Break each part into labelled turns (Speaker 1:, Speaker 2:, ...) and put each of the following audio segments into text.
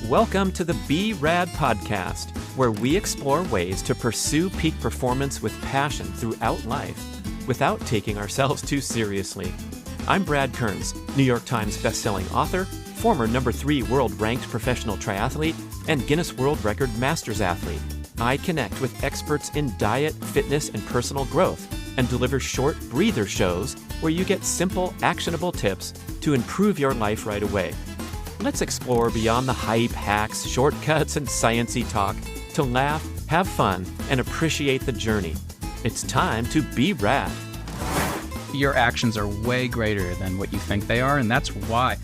Speaker 1: Welcome to the B.rad podcast, where we explore ways to pursue peak performance with passion throughout life without taking ourselves too seriously. I'm Brad Kearns, New York Times bestselling author, former #3 world-ranked professional triathlete, and Guinness World Record Masters athlete. I connect with experts in diet, fitness, and personal growth, and deliver short breather shows where you get simple, actionable tips to improve your life right away. Let's explore beyond the hype, hacks, shortcuts, and sciencey talk to laugh, have fun, and appreciate the journey. It's time to be rad.
Speaker 2: Your actions are way greater than what you think they are, and that's why.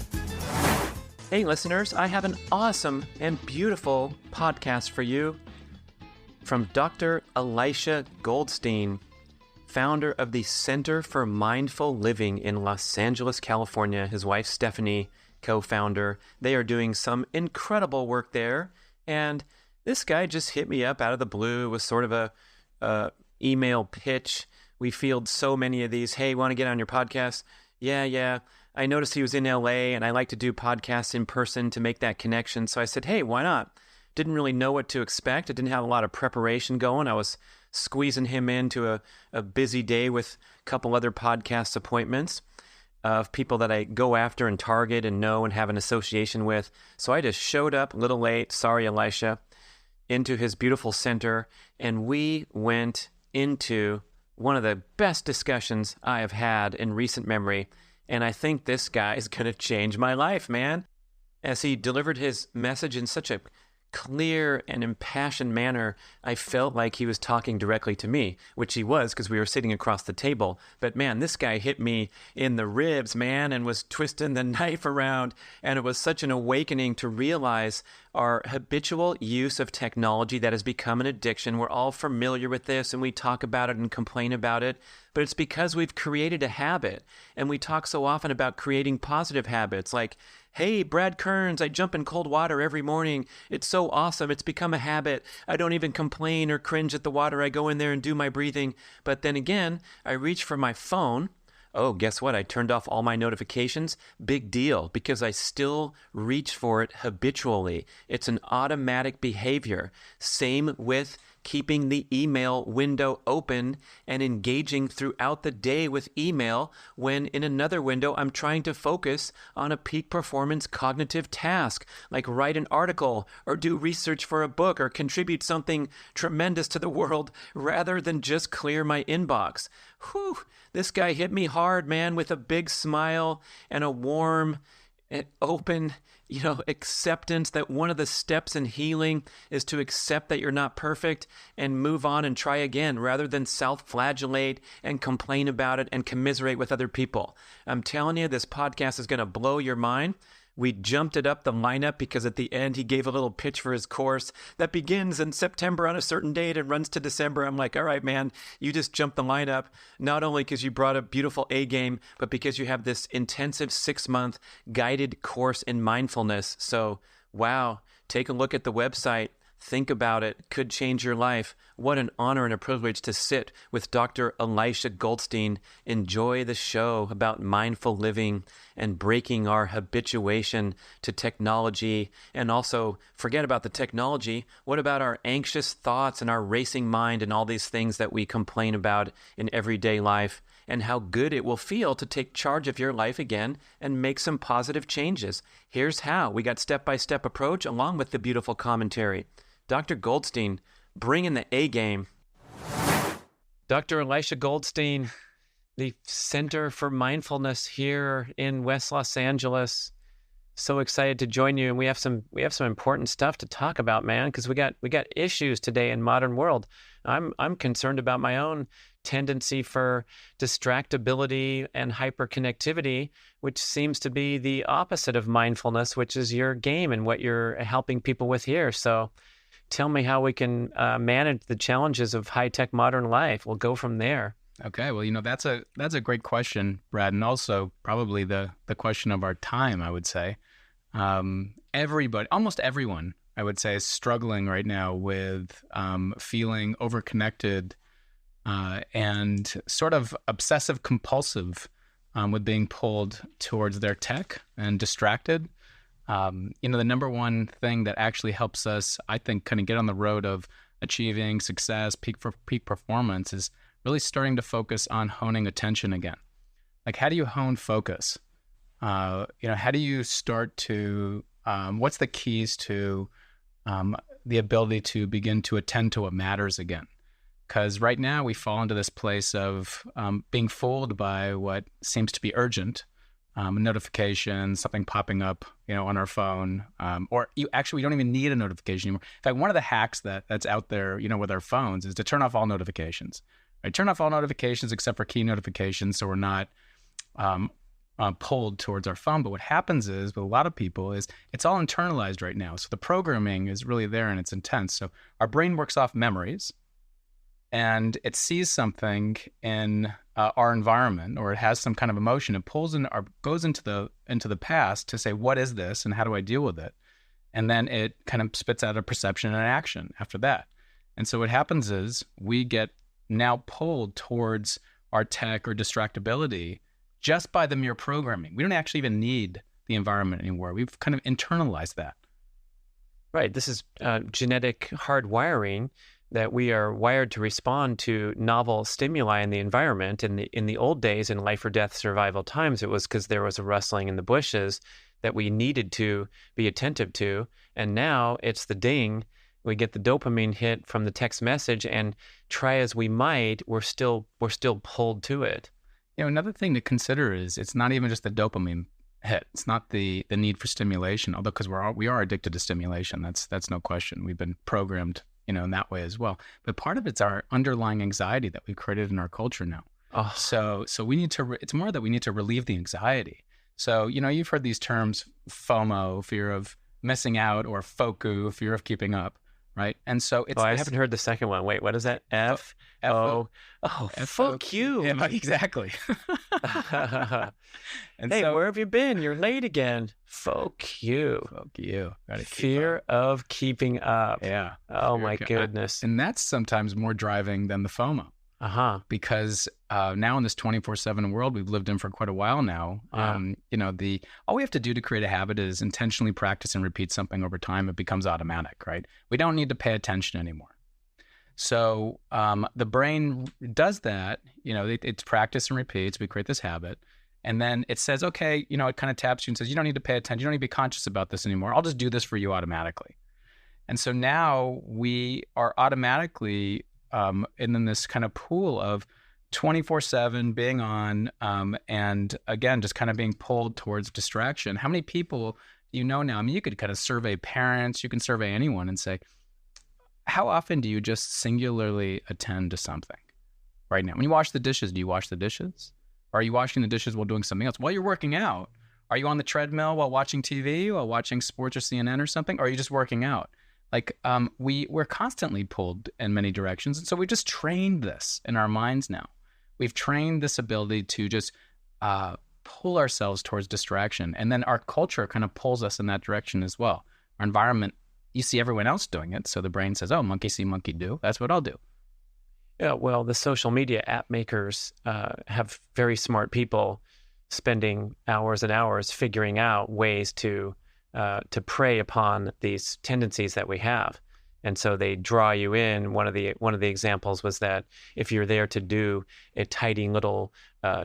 Speaker 1: Hey listeners, I have an awesome and beautiful podcast for you from Dr. Elisha Goldstein, founder of the Center for Mindful Living in Los Angeles, California. His wife, Stefanie, co-founder. They are doing some incredible work there. And this guy just hit me up out of the blue with sort of a email pitch. We field so many of these. Hey, want to get on your podcast? Yeah. I noticed he was in LA and I like to do podcasts in person to make that connection. So I said, hey, why not? Didn't really know what to expect. I didn't have a lot of preparation going. I was squeezing him into a busy day with a couple other podcast appointments of people that I go after and target and know and have an association with. So I just showed up a little late, sorry Elisha, into his beautiful center, and we went into one of the best discussions I have had in recent memory, and I think this guy is going to change my life, man. As he delivered his message in such a clear and impassioned manner, I felt like he was talking directly to me, which he was because we were sitting across the table. But man, this guy hit me in the ribs, man, and was twisting the knife around. And it was such an awakening to realize our habitual use of technology that has become an addiction. We're all familiar with this and we talk about it and complain about it, but it's because we've created a habit. And we talk so often about creating positive habits like, hey, Brad Kearns, I jump in cold water every morning. It's so awesome. It's become a habit. I don't even complain or cringe at the water. I go in there and do my breathing. But then again, I reach for my phone. Oh, guess what? I turned off all my notifications. Big deal, because I still reach for it habitually. It's an automatic behavior. Same with keeping the email window open and engaging throughout the day with email when in another window I'm trying to focus on a peak performance cognitive task, like write an article or do research for a book or contribute something tremendous to the world rather than just clear my inbox. Whew, this guy hit me hard, man, with a big smile and a warm and open acceptance that one of the steps in healing is to accept that you're not perfect and move on and try again rather than self-flagellate and complain about it and commiserate with other people. I'm telling you, this podcast is going to blow your mind. We jumped it up the lineup because at the end he gave a little pitch for his course that begins in September on a certain date and runs to December. I'm like, all right, man, you just jumped the lineup, not only because you brought a beautiful A game, but because you have this intensive 6-month guided course in mindfulness. So, wow, take a look at the website. Think about it. Could change your life. What an honor and a privilege to sit with Dr. Elisha Goldstein. Enjoy the show about mindful living and breaking our habituation to technology. And also, forget about the technology. What about our anxious thoughts and our racing mind and all these things that we complain about in everyday life? And how good it will feel to take charge of your life again and make some positive changes. Here's how. We got step-by-step approach along with the beautiful commentary. Dr. Goldstein, bring in the A game. Dr. Elisha Goldstein, the Center for Mindfulness here in West Los Angeles. So excited to join you, and we have some important stuff to talk about, man, because we got issues today in modern world. I'm concerned about my own tendency for distractibility and hyperconnectivity, which seems to be the opposite of mindfulness, which is your game and what you're helping people with here. So tell me how we can manage the challenges of high-tech modern life. We'll go from there.
Speaker 2: Okay, well, that's a great question, Brad, and also probably the question of our time, I would say. Everybody, almost everyone, I would say, is struggling right now with feeling overconnected and sort of obsessive compulsive with being pulled towards their tech and distracted. The number one thing that actually helps us, I think, kind of get on the road of achieving success, peak performance, is really starting to focus on honing attention again. Like, how do you hone focus? How do you start to, what's the keys to the ability to begin to attend to what matters again? Because right now we fall into this place of being fooled by what seems to be urgent, a notification, something popping up, on our phone, or we don't even need a notification anymore. In fact, one of the hacks that's out there, with our phones is to turn off all notifications. Right? Turn off all notifications except for key notifications, so we're not pulled towards our phone. But what happens is, with a lot of people, is it's all internalized right now. So the programming is really there and it's intense. So our brain works off memories, and it sees something in our environment, or it has some kind of emotion. It pulls in or goes into the past to say, what is this and how do I deal with it? And then it kind of spits out a perception and an action after that. And so what happens is we get now pulled towards our tech or distractibility just by the mere programming. We don't actually even need the environment anymore. We've kind of internalized that.
Speaker 1: Right. This is genetic hardwiring, that we are wired to respond to novel stimuli in the environment. In the old days, in life or death survival times, it was because there was a rustling in the bushes that we needed to be attentive to. And now it's the ding. We get the dopamine hit from the text message, and try as we might, we're still pulled to it.
Speaker 2: Another thing to consider is it's not even just the dopamine hit. It's not the need for stimulation, although because we are addicted to stimulation. That's no question. We've been programmed, in that way as well. But part of it's our underlying anxiety that we've created in our culture now.
Speaker 1: Oh.
Speaker 2: So we need to. It's more that we need to relieve the anxiety. So you've heard these terms: FOMO, fear of missing out, or FOCU, fear of keeping up. Right. And so it's.
Speaker 1: I haven't heard the second one. Wait, what is that? F-O. Oh, fuck you.
Speaker 2: Yeah, exactly.
Speaker 1: And hey, where have you been? You're late again. Fuck you.
Speaker 2: Fuck you.
Speaker 1: Fear of keeping up.
Speaker 2: Yeah.
Speaker 1: Oh, my goodness.
Speaker 2: And that's sometimes more driving than the FOMO. Because now in this 24/7 world we've lived in for quite a while now, all we have to do to create a habit is intentionally practice and repeat something over time. It becomes automatic, right? We don't need to pay attention anymore. So the brain does that. It's practice and repeats. We create this habit, and then it says, okay, it kind of taps you and says, you don't need to pay attention. You don't need to be conscious about this anymore. I'll just do this for you automatically. And so now we are automatically and then this kind of pool of 24/7 being on, and again, just kind of being pulled towards distraction. How many people do you know now? I mean, you could kind of survey parents, you can survey anyone and say, how often do you just singularly attend to something right now? When you wash the dishes, do you wash the dishes? Or are you washing the dishes while doing something else? While you're working out, are you on the treadmill while watching TV, while watching sports or CNN or something? Or are you just working out? Like we're constantly pulled in many directions. And so we just trained this in our minds now. We've trained this ability to just pull ourselves towards distraction. And then our culture kind of pulls us in that direction as well. Our environment, you see everyone else doing it. So the brain says, oh, monkey see, monkey do. That's what I'll do.
Speaker 1: Yeah, well, the social media app makers have very smart people spending hours and hours figuring out ways to prey upon these tendencies that we have. And so they draw you in. One of the examples was that if you're there to do a tidy little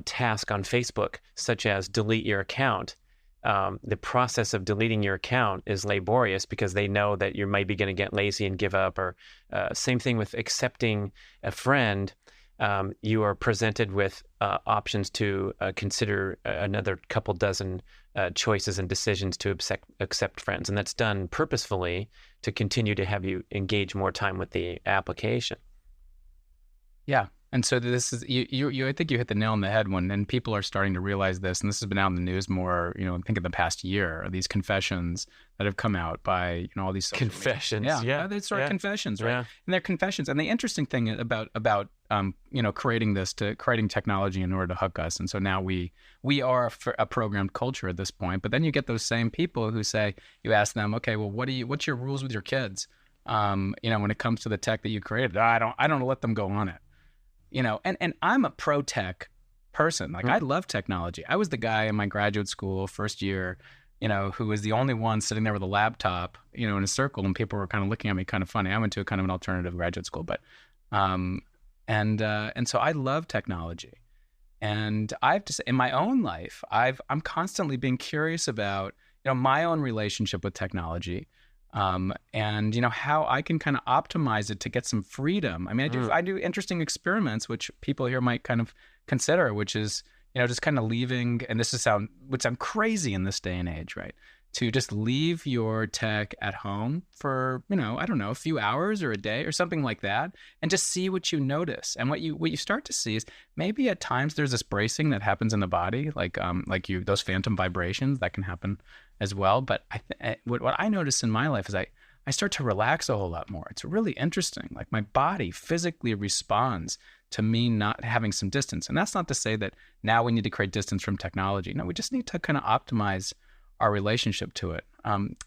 Speaker 1: task on Facebook, such as delete your account, the process of deleting your account is laborious because they know that you might be going to get lazy and give up. Or same thing with accepting a friend. You are presented with options to consider another couple dozen choices and decisions to accept friends. And that's done purposefully to continue to have you engage more time with the application.
Speaker 2: Yeah. And so this is, I think you hit the nail on the head and people are starting to realize this, and this has been out in the news more, I think in the past year, these confessions that have come out by, all these
Speaker 1: confessions.
Speaker 2: They start confessions, right? Yeah. And they're confessions. And the interesting thing about creating technology in order to hook us. And so now we are a programmed culture at this point, but then you get those same people who say, you ask them, okay, well, what's your rules with your kids? When it comes to the tech that you created, I don't let them go on it. And I'm a pro tech person. Like I love technology. I was the guy in my graduate school first year who was the only one sitting there with a laptop, in a circle, and people were kind of looking at me kind of funny. I went to a kind of an alternative graduate school, but, and so I love technology. And I've just, in my own life, I'm constantly being curious about, my own relationship with technology, and, how I can kind of optimize it to get some freedom. I mean, I do interesting experiments, which people here might kind of consider, which is, just kind of leaving, and this would sound crazy in this day and age, right? To just leave your tech at home for, I don't know, a few hours or a day or something like that, and just see what you notice. And what you start to see is maybe at times there's this bracing that happens in the body, like those phantom vibrations that can happen as well. But what I notice in my life is I start to relax a whole lot more. It's really interesting. Like my body physically responds to me not having some distance. And that's not to say that now we need to create distance from technology. No, we just need to kind of optimize our relationship to it.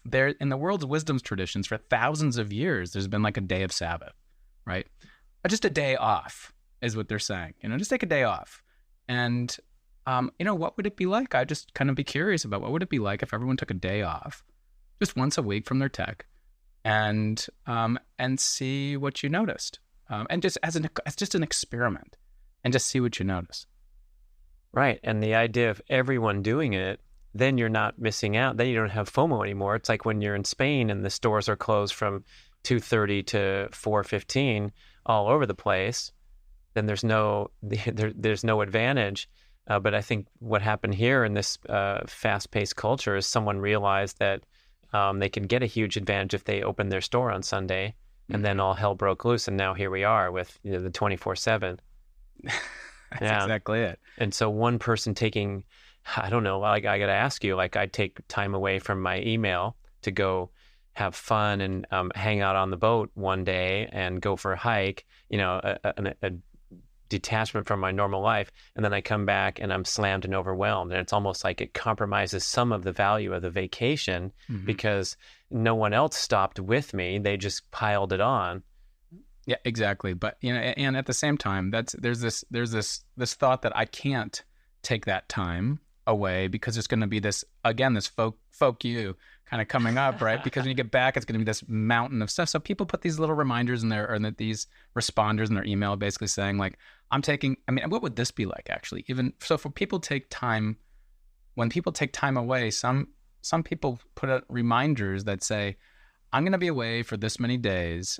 Speaker 2: There, in the world's wisdom's traditions, for thousands of years, there's been like a day of Sabbath, right? Just a day off is what they're saying. Just take a day off. And, what would it be like? I just kind of be curious about what would it be like if everyone took a day off just once a week from their tech and see what you noticed. And just as just an experiment, and just see what you notice.
Speaker 1: Right. And the idea of everyone doing it, then you're not missing out. Then you don't have FOMO anymore. It's like when you're in Spain and the stores are closed from 2:30 to 4:15 all over the place. Then there's no advantage. But I think what happened here in this fast-paced culture is someone realized that they can get a huge advantage if they open their store on Sunday. And then all hell broke loose, and now here we are with the 24/7.
Speaker 2: That's exactly it.
Speaker 1: And so one person taking, I don't know, like I got to ask you, like I take time away from my email to go have fun and hang out on the boat one day and go for a hike, a detachment from my normal life, and then I come back and I'm slammed and overwhelmed, and it's almost like it compromises some of the value of the vacation because no one else stopped with me. They just piled it on.
Speaker 2: Yeah, exactly. But and at the same time, there's this thought that I can't take that time away because there's going to be this folk you kind of coming up, right? Because when you get back, it's going to be this mountain of stuff. So people put these little reminders in there, or these responders in their email, basically saying like, what would this be like actually? Even so, when people take time away, some people put out reminders that say, I'm going to be away for this many days.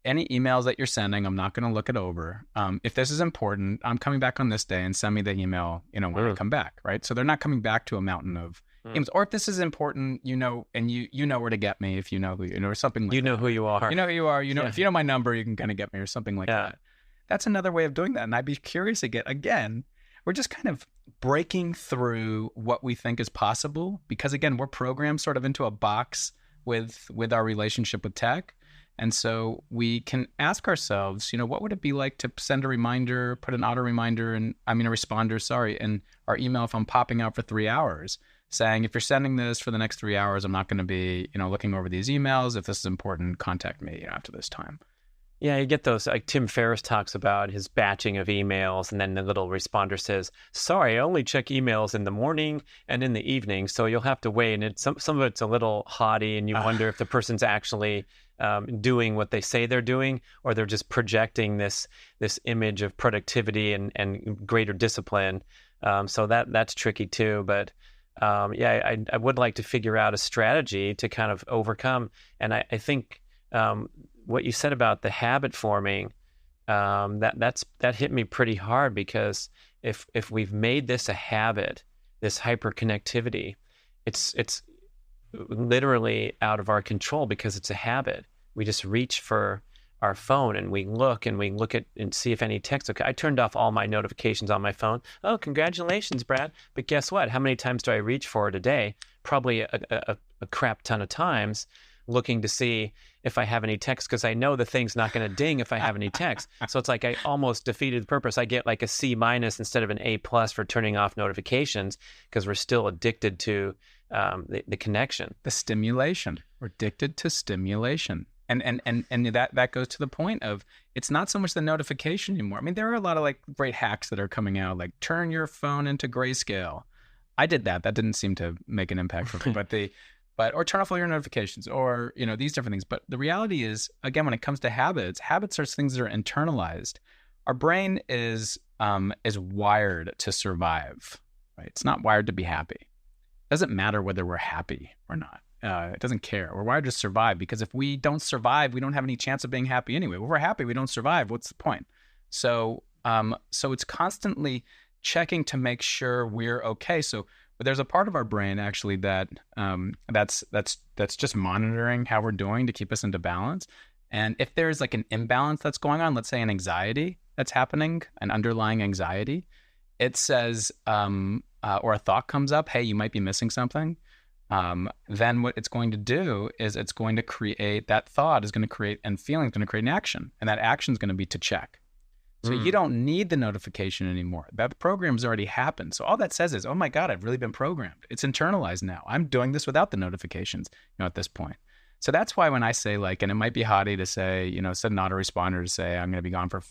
Speaker 2: Any emails that you're sending, I'm not going to look it over. If this is important, I'm coming back on this day, and send me the email, when I come back, right? So they're not coming back to a mountain of emails. Or if this is important, and you know where to get me if you know who you know, or something like that.
Speaker 1: You know who you are.
Speaker 2: You know who you are. If you know my number, you can kind of get me, or something like that. That's another way of doing that. And I'd be curious again, we're just kind of breaking through what we think is possible, because again, we're programmed sort of into a box with our relationship with tech. And so we can ask ourselves, what would it be like to send a reminder, put an auto reminder, a responder, in our email if I'm popping out for 3 hours, saying, if you're sending this for the next 3 hours, I'm not going to be, looking over these emails. If this is important, contact me after this time.
Speaker 1: Yeah, you get those, like Tim Ferriss talks about his batching of emails, and then the little responder says, sorry, I only check emails in the morning and in the evening, so you'll have to wait. And some of it's a little haughty, and you wonder if the person's actually doing what they say they're doing, or they're just projecting this image of productivity and greater discipline. So that's tricky too. But I would like to figure out a strategy to kind of overcome. And I think what you said about the habit forming, that hit me pretty hard, because if we've made this a habit, this hyperconnectivity, it's literally out of our control because it's a habit. We just reach for our phone and we look at and see if any text. Okay, I turned off all my notifications on my phone. Oh, congratulations, Brad. But guess what? How many times do I reach for it a day? Probably a crap ton of times, looking to see if I have any text, because I know the thing's not going to ding if I have any text. So it's like I almost defeated the purpose. I get like a C- instead of an A+ for turning off notifications, because we're still addicted to the connection.
Speaker 2: The stimulation. We're addicted to stimulation. And that goes to the point of, it's not so much the notification anymore. I mean, there are a lot of like great hacks that are coming out, like turn your phone into grayscale. I did that. That didn't seem to make an impact for me. Or turn off all your notifications, or these different things. But the reality is, again, when it comes to habits are things that are internalized. Our brain is wired to survive, right? It's not wired to be happy. It doesn't matter whether we're happy or not. It doesn't care. We're wired to survive, because if we don't survive, we don't have any chance of being happy anyway. If we're happy, we don't survive. What's the point? So it's constantly checking to make sure we're okay. So there's a part of our brain actually that's just monitoring how we're doing to keep us into balance. And if there's like an imbalance that's going on, let's say an anxiety that's happening, an underlying anxiety, it says, or a thought comes up, hey, you might be missing something. Then what it's going to do is it's going to create, that thought is going to create, and feeling is going to create an action. And that action is going to be to check. So you don't need the notification anymore. That program's already happened. So all that says is, oh my God, I've really been programmed. It's internalized now. I'm doing this without the notifications, at this point. So that's why when I say and it might be haughty to say, set an autoresponder to say, I'm going to be gone or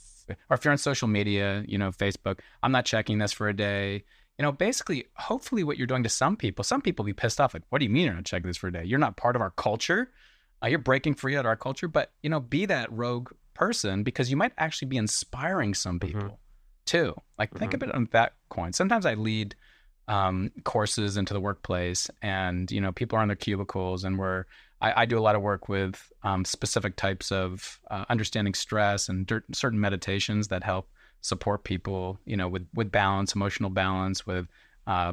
Speaker 2: if you're on social media, Facebook, I'm not checking this for a day. Basically, hopefully what you're doing to some people be pissed off. Like, what do you mean you're not checking this for a day? You're not part of our culture. You're breaking free out of our culture, but, be that rogue person, because you might actually be inspiring some people too. Like, think of it on that coin. Sometimes I lead courses into the workplace, and, people are on their cubicles, and I do a lot of work with specific types of understanding stress and certain meditations that help support people, with balance, emotional balance, with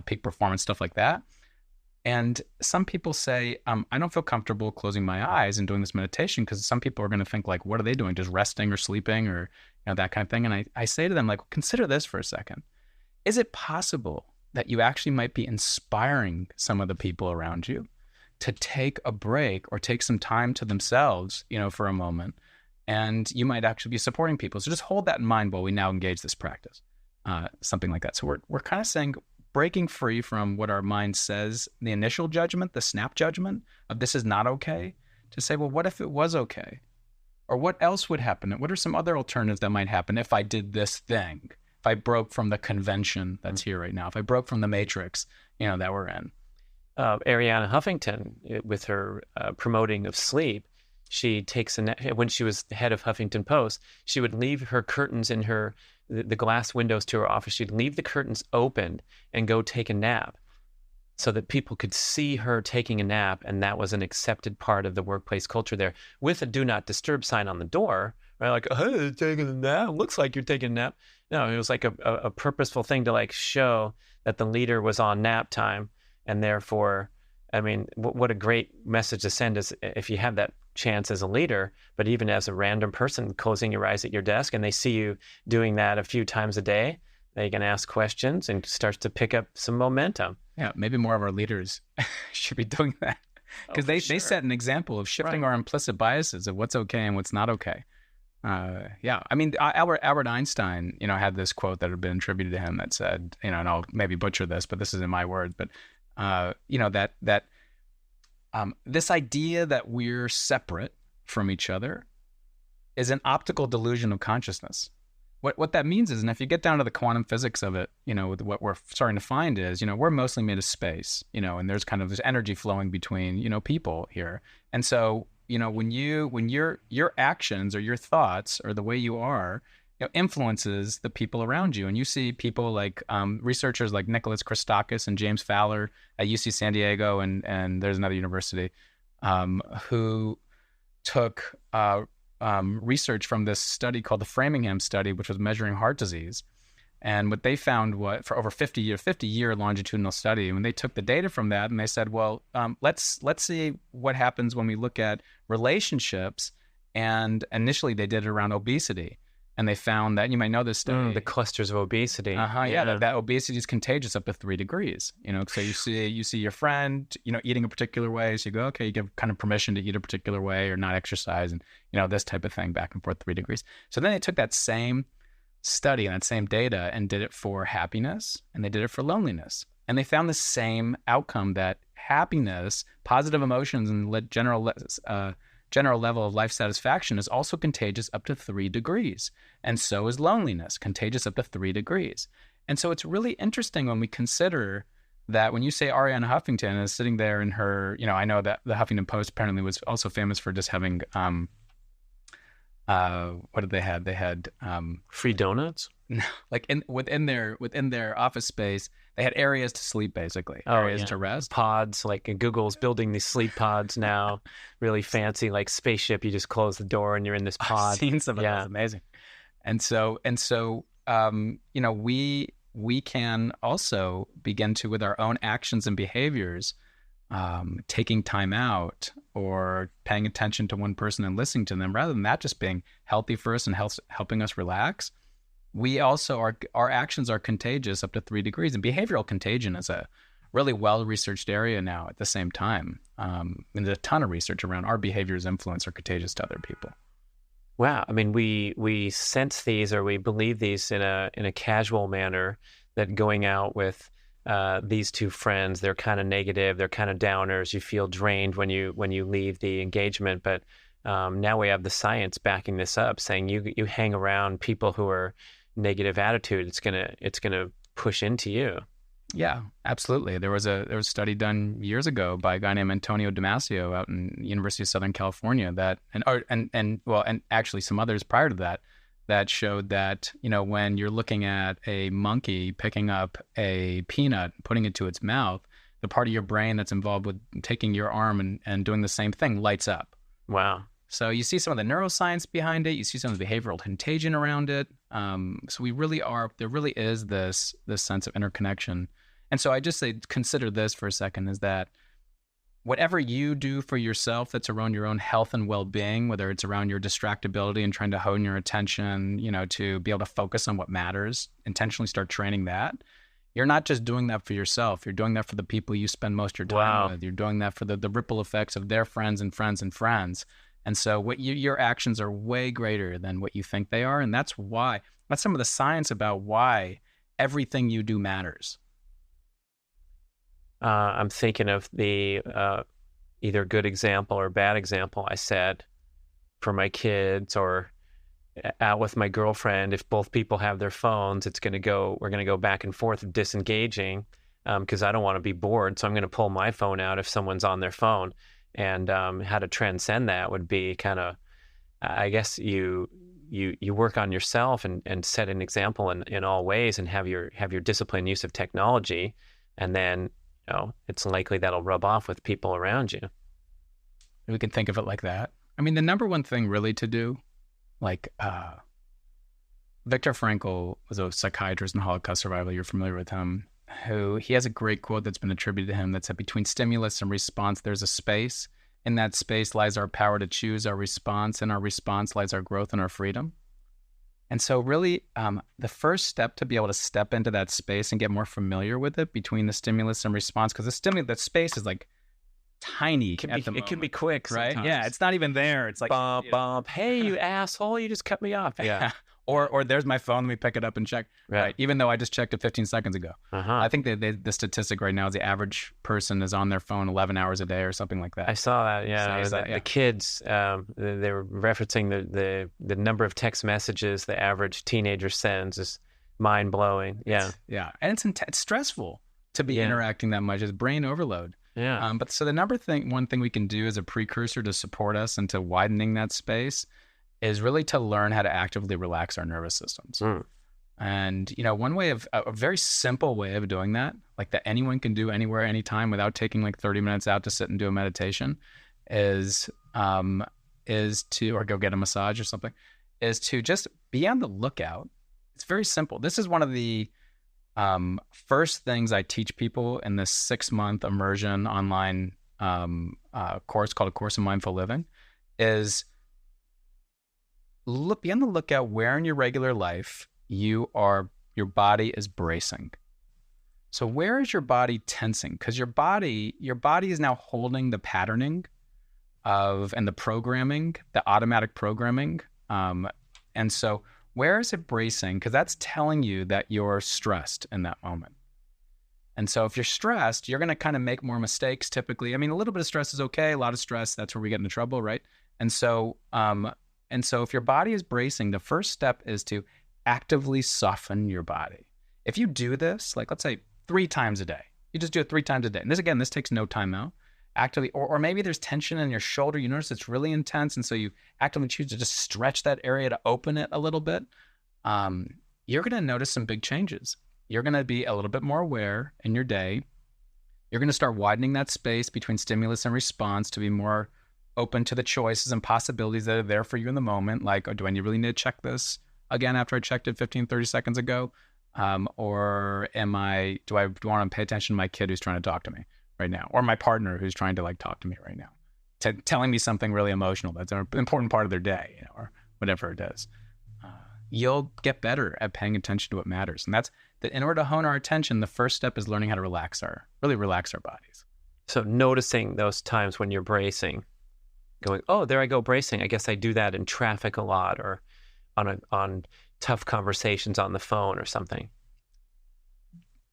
Speaker 2: peak performance, stuff like that. And some people say, I don't feel comfortable closing my eyes and doing this meditation, because some people are going to think like, what are they doing? Just resting or sleeping or that kind of thing. And I say to them, like, consider this for a second. Is it possible that you actually might be inspiring some of the people around you to take a break or take some time to themselves, for a moment? And you might actually be supporting people. So just hold that in mind while we now engage this practice, something like that. So we're kind of saying, breaking free from what our mind says, the initial judgment, the snap judgment of this is not okay, to say, well, what if it was okay? Or what else would happen? What are some other alternatives that might happen if I did this thing? If I broke from the convention that's here right now, if I broke from the matrix, that we're in.
Speaker 1: Arianna Huffington, with her promoting of sleep, she takes when she was head of Huffington Post, she would leave her curtains in the glass windows to her office. She'd leave the curtains open and go take a nap, so that people could see her taking a nap, and that was an accepted part of the workplace culture there, with a do not disturb sign on the door, right? Like, hey, taking a nap, looks like you're taking a nap. No, it was like a purposeful thing to show that the leader was on nap time, and therefore, I mean, what a great message to send is if you have that chance as a leader, but even as a random person closing your eyes at your desk, and they see you doing that a few times a day, they can ask questions and starts to pick up some momentum.
Speaker 2: Yeah, maybe more of our leaders should be doing that, because they set an example of shifting our implicit biases of what's okay and what's not okay. I mean, Albert Einstein, had this quote that had been attributed to him that said, and I'll maybe butcher this, but this is in my words, but this idea that we're separate from each other is an optical delusion of consciousness. What that means is, and if you get down to the quantum physics of it, what we're starting to find is, we're mostly made of space, and there's kind of this energy flowing between, people here. And so, when your actions or your thoughts or the way you are, influences the people around you. And you see people like researchers like Nicholas Christakis and James Fowler at UC San Diego, and there's another university, who took research from this study called the Framingham study, which was measuring heart disease. And what they found for over 50-year longitudinal study, when they took the data from that and they said, well, let's see what happens when we look at relationships. And initially they did it around obesity. And they found that, you might know this study,
Speaker 1: the clusters of obesity.
Speaker 2: That obesity is contagious up to 3 degrees. So you see your friend, eating a particular way. So you go, okay, you give kind of permission to eat a particular way or not exercise, and this type of thing, back and forth 3 degrees. So then they took that same study and that same data and did it for happiness, and they did it for loneliness, and they found the same outcome, that happiness, positive emotions, and general level of life satisfaction is also contagious up to 3 degrees. And so is loneliness, contagious up to 3 degrees. And so it's really interesting when we consider that when you say Ariana Huffington is sitting there in her, I know that the Huffington Post apparently was also famous for just having, what did they have? They had
Speaker 1: free donuts.
Speaker 2: Like within their office space, they had areas to sleep, basically. Areas to rest.
Speaker 1: Pods, like Google's building these sleep pods now, really fancy, like spaceship. You just close the door and you're in this pod.
Speaker 2: I've seen some of those, amazing. And so, we can also begin to, with our own actions and behaviors, taking time out or paying attention to one person and listening to them, rather than that just being healthy for us and helping us relax. We also our actions are contagious up to 3 degrees, and behavioral contagion is a really well-researched area now. At the same time, and there's a ton of research around our behaviors influence are contagious to other people.
Speaker 1: Wow, I mean, we sense these, or we believe these in a casual manner, that going out with these two friends, they're kind of negative, they're kind of downers. You feel drained when you leave the engagement, but now we have the science backing this up, saying you hang around people who are negative attitude, it's gonna push into you.
Speaker 2: Yeah, absolutely. There was a study done years ago by a guy named Antonio Damasio out in University of Southern California and actually some others prior to that showed that, when you're looking at a monkey picking up a peanut, putting it to its mouth, the part of your brain that's involved with taking your arm and doing the same thing lights up.
Speaker 1: Wow.
Speaker 2: So you see some of the neuroscience behind it. You see some of the behavioral contagion around it. So there really is this sense of interconnection. And so I just say, consider this for a second, is that whatever you do for yourself that's around your own health and well-being, whether it's around your distractibility and trying to hone your attention, to be able to focus on what matters, intentionally start training that. You're not just doing that for yourself. You're doing that for the people you spend most of your time with. You're doing that for the ripple effects of their friends and friends and friends. And so your actions are way greater than what you think they are. And that's some of the science about why everything you do matters.
Speaker 1: I'm thinking of the either good example or bad example I said for my kids, or out with my girlfriend. If both people have their phones, we're going to go back and forth disengaging, because I don't want to be bored. So I'm going to pull my phone out if someone's on their phone. And how to transcend that would be kind of, I guess you work on yourself and set an example in all ways, and have your disciplined use of technology, and then it's likely that'll rub off with people around you.
Speaker 2: We can think of it like that. I mean, the number one thing really to do, like Viktor Frankl was a psychiatrist and Holocaust survivor. You're familiar with him. He has a great quote that's been attributed to him that said, between stimulus and response, there's a space. In that space lies our power to choose our response. In our response lies our growth and our freedom. And so really, the first step to be able to step into that space and get more familiar with it between the stimulus and response, because that space is like tiny at the moment.
Speaker 1: It can be quick,
Speaker 2: right?
Speaker 1: Sometimes.
Speaker 2: Yeah, it's not even there. It's like,
Speaker 1: bump. Hey, you asshole, you just cut me off. Yeah.
Speaker 2: Or there's my phone, let me pick it up and check. Right. Even though I just checked it 15 seconds ago. I think the statistic right now is the average person is on their phone 11 hours a day or something like that.
Speaker 1: I saw that, yeah. The kids, they were referencing the number of text messages the average teenager sends is mind-blowing. Yeah.
Speaker 2: And it's stressful to be interacting that much. It's brain overload.
Speaker 1: Yeah.
Speaker 2: But so one thing we can do as a precursor to support us into widening that space is really to learn how to actively relax our nervous systems. And, one way of a very simple way of doing that, like that anyone can do anywhere, anytime without taking like 30 minutes out to sit and do a meditation is to, or go get a massage or something, is to just be on the lookout. It's very simple. This is one of the first things I teach people in this 6-month immersion online course called A Course in Mindful Living is be on the lookout where in your regular life your body is bracing. So where is your body tensing? Because your body is now holding the patterning and the programming, the automatic programming. And so where is it bracing? Because that's telling you that you're stressed in that moment. And so if you're stressed, you're going to kind of make more mistakes typically. I mean, a little bit of stress is okay. A lot of stress, that's where we get into trouble, right? And so if your body is bracing, the first step is to actively soften your body. If you do this, like let's say 3 times a day, You just do it 3 times a day. And this takes no time out. Actively, or maybe there's tension in your shoulder. You notice it's really intense, and so you actively choose to just stretch that area to open it a little bit. You're going to notice some big changes. You're going to be a little bit more aware in your day. You're going to start widening that space between stimulus and response to be more open to the choices and possibilities that are there for you in the moment. Like, oh, do I really need to check this again after I checked it 15, 30 seconds ago? Or do I want to pay attention to my kid who's trying to talk to me right now, or my partner who's trying to like talk to me right now, telling me something really emotional that's an important part of their day, or whatever it is. You'll get better at paying attention to what matters. And that's that. In order to hone our attention, the first step is learning how to relax our bodies.
Speaker 1: So noticing those times when you're bracing, going, oh, there I go bracing. I guess I do that in traffic a lot, or on tough conversations on the phone or something.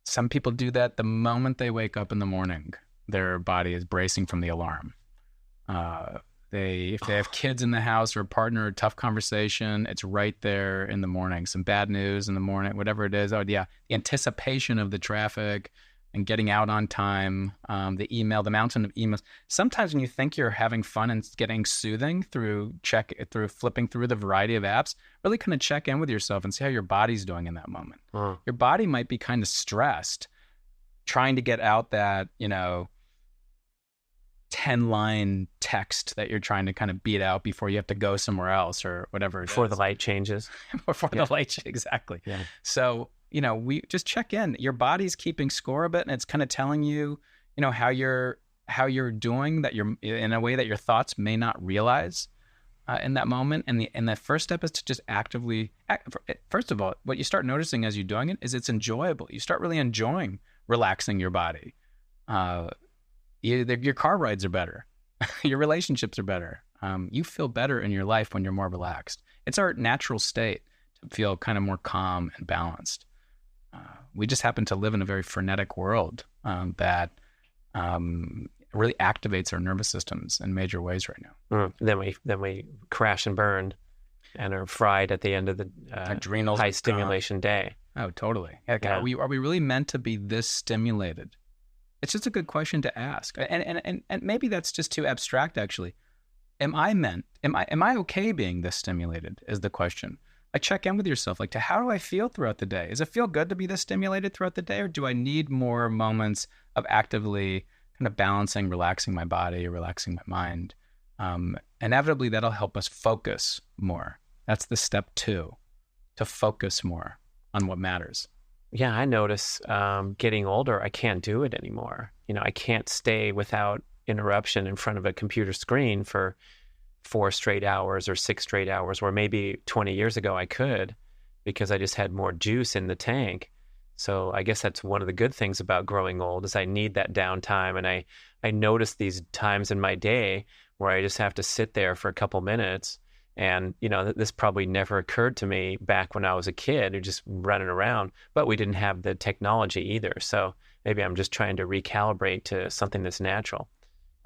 Speaker 2: Some people do that the moment they wake up in the morning. Their body is bracing from the alarm. If they have kids in the house or a partner, a tough conversation, it's right there in the morning. Some bad news in the morning, whatever it is. Oh, yeah. The anticipation of the traffic and getting out on time, the email, the mountain of emails. Sometimes when you think you're having fun and getting soothing through flipping through the variety of apps, really kind of check in with yourself and see how your body's doing in that moment. Your body might be kind of stressed, trying to get out that, 10-line text that you're trying to kind of beat out before you have to go somewhere else or whatever it is.
Speaker 1: Before the light changes.
Speaker 2: Exactly.
Speaker 1: Yeah.
Speaker 2: So, we just check in. Your body's keeping score a bit, and it's kind of telling you, how you're doing, that you're in a way that your thoughts may not realize in that moment. And the first step is to just actively first of all, what you start noticing as you're doing it is it's enjoyable. You start really enjoying relaxing your body. Your car rides are better. Your relationships are better. You feel better in your life when you're more relaxed. It's our natural state to feel kind of more calm and balanced. We just happen to live in a very frenetic world that really activates our nervous systems in major ways right now.
Speaker 1: Then we crash and burn and are fried at the end of the
Speaker 2: adrenals
Speaker 1: high stimulation day.
Speaker 2: Oh, totally. Are we really meant to be this stimulated? It's just a good question to ask. And maybe that's just too abstract, actually. Am I okay being this stimulated is the question. Like, check in with yourself. Like, how do I feel throughout the day? Does it feel good to be this stimulated throughout the day? Or do I need more moments of actively kind of balancing, relaxing my body, or relaxing my mind? Inevitably, that'll help us focus more. That's the step 2, to focus more on what matters.
Speaker 1: Yeah, I notice getting older, I can't do it anymore. I can't stay without interruption in front of a computer screen for 4 straight hours or 6 straight hours, where maybe 20 years ago I could, because I just had more juice in the tank. So I guess that's one of the good things about growing old, is I need that downtime. And I notice these times in my day where I just have to sit there for a couple minutes. And, this probably never occurred to me back when I was a kid, or just running around, but we didn't have the technology either. So maybe I'm just trying to recalibrate to something that's natural.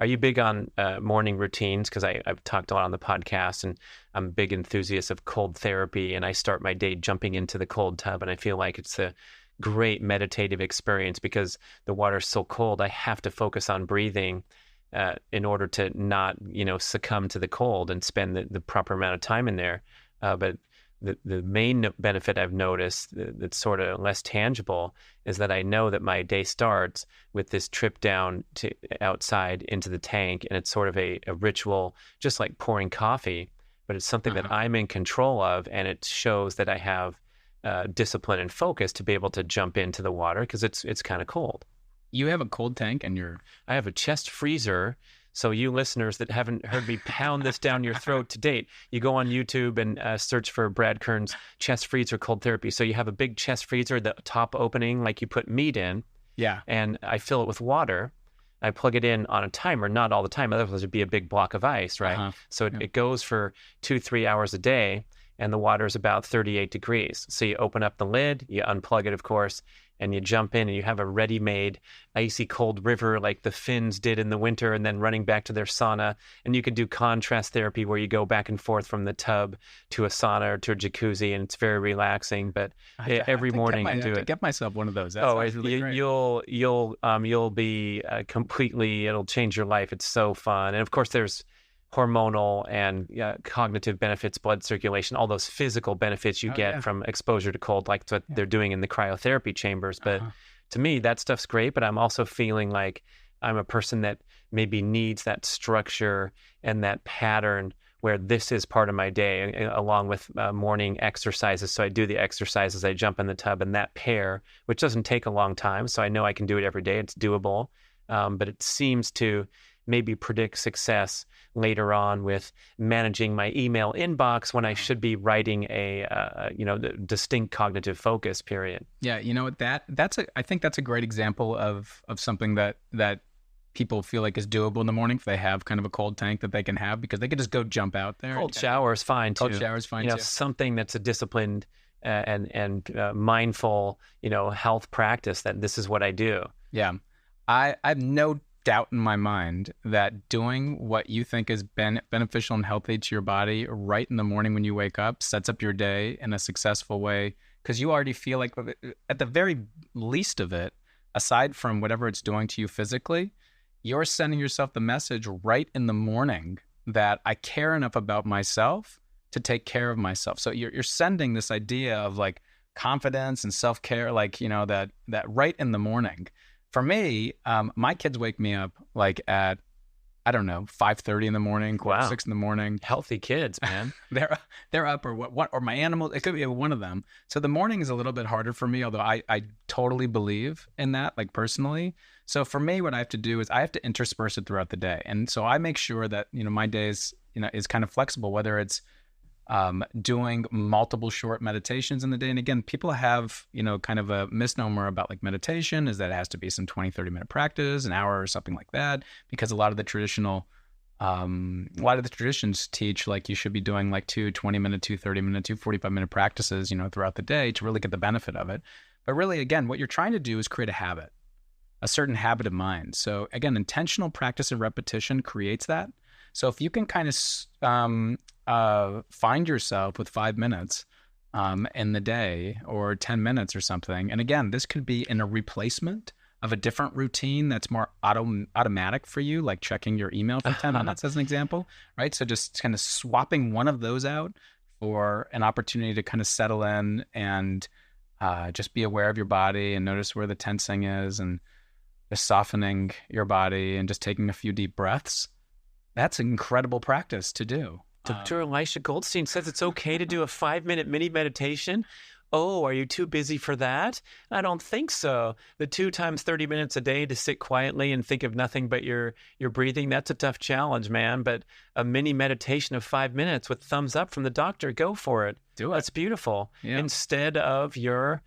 Speaker 1: Are you big on morning routines? Because I've talked a lot on the podcast, and I'm a big enthusiast of cold therapy, and I start my day jumping into the cold tub, and I feel like it's a great meditative experience because the water's so cold. I have to focus on breathing in order to not, succumb to the cold and spend the proper amount of time in there. But the main benefit I've noticed that's sort of less tangible is that I know that my day starts with this trip down to outside into the tank, and it's sort of a ritual, just like pouring coffee, but it's something that I'm in control of, and it shows that I have discipline and focus to be able to jump into the water because it's kind of cold.
Speaker 2: You have a cold tank, and
Speaker 1: I have a chest freezer. So you listeners that haven't heard me pound this down your throat to date, you go on YouTube and search for Brad Kern's chest freezer cold therapy. So you have a big chest freezer, the top opening, like you put meat in.
Speaker 2: Yeah.
Speaker 1: And I fill it with water. I plug it in on a timer, not all the time. Otherwise, it'd be a big block of ice, right? So it goes for 2-3 hours a day. and the water is about 38 degrees. So you open up the lid, you unplug it, of course, and you jump in and you have a ready-made icy cold river like the Finns did in the winter, and then running back to their sauna. And you can do contrast therapy where you go back and forth from the tub to a sauna or to a jacuzzi, and it's very relaxing. But every morning you do it.
Speaker 2: Get myself one of those. That sounds really great.
Speaker 1: You'll be completely, it'll change your life. It's so fun. And of course there's hormonal and cognitive benefits, blood circulation, all those physical benefits you get from exposure to cold, like what they're doing in the cryotherapy chambers. But to me, that stuff's great, but I'm also feeling like I'm a person that maybe needs that structure and that pattern where this is part of my day, along with morning exercises. So I do the exercises, I jump in the tub, and that pair, which doesn't take a long time, so I know I can do it every day, it's doable, but it seems to maybe predict success later on with managing my email inbox when I should be writing a distinct cognitive focus period.
Speaker 2: Yeah, you know what, I think that's a great example of something that people feel like is doable in the morning if they have kind of a cold tank that they can have, because they can just go jump out there.
Speaker 1: Cold shower is fine too.
Speaker 2: Cold shower is fine too.
Speaker 1: Something that's a disciplined and mindful, health practice, that this is what I do.
Speaker 2: Yeah, I have no doubt in my mind that doing what you think is beneficial and healthy to your body right in the morning when you wake up sets up your day in a successful way, because you already feel like, at the very least of it, aside from whatever it's doing to you physically, you're sending yourself the message right in the morning that I care enough about myself to take care of myself. So you're sending this idea of like confidence and self-care, like, that right in the morning. For me, my kids wake me up like at, 5:30 in the morning, 6 in the morning.
Speaker 1: Healthy kids, man.
Speaker 2: they're up, or my animals. It could be one of them. So the morning is a little bit harder for me, although I totally believe in that, like personally. So for me, what I have to do is I have to intersperse it throughout the day, and so I make sure that my days is kind of flexible, whether it's doing multiple short meditations in the day. And again, people have, kind of a misnomer about like meditation is that it has to be some 20-30 minute practice, an hour or something like that, because a lot of the traditions teach like you should be doing like 2 20-minute, 2 30-minute, 2 45-minute practices, throughout the day to really get the benefit of it. But really, again, what you're trying to do is create a habit, a certain habit of mind. So again, intentional practice and repetition creates that. So if you can kind of find yourself with 5 minutes in the day, or 10 minutes or something. And again, this could be in a replacement of a different routine that's more automatic for you, like checking your email for 10 minutes as an example, right? So just kind of swapping one of those out for an opportunity to kind of settle in and just be aware of your body and notice where the tensing is, and just softening your body and just taking a few deep breaths. That's an incredible practice to do.
Speaker 1: Dr. Elisha Goldstein says it's okay to do a 5-minute mini meditation. Oh, are you too busy for that? I don't think so. The 2 times 30 minutes a day to sit quietly and think of nothing but your breathing, that's a tough challenge, man. But a mini meditation of 5 minutes with thumbs up from the doctor, go for it.
Speaker 2: Do it.
Speaker 1: That's beautiful.
Speaker 2: Yeah.
Speaker 1: Instead of you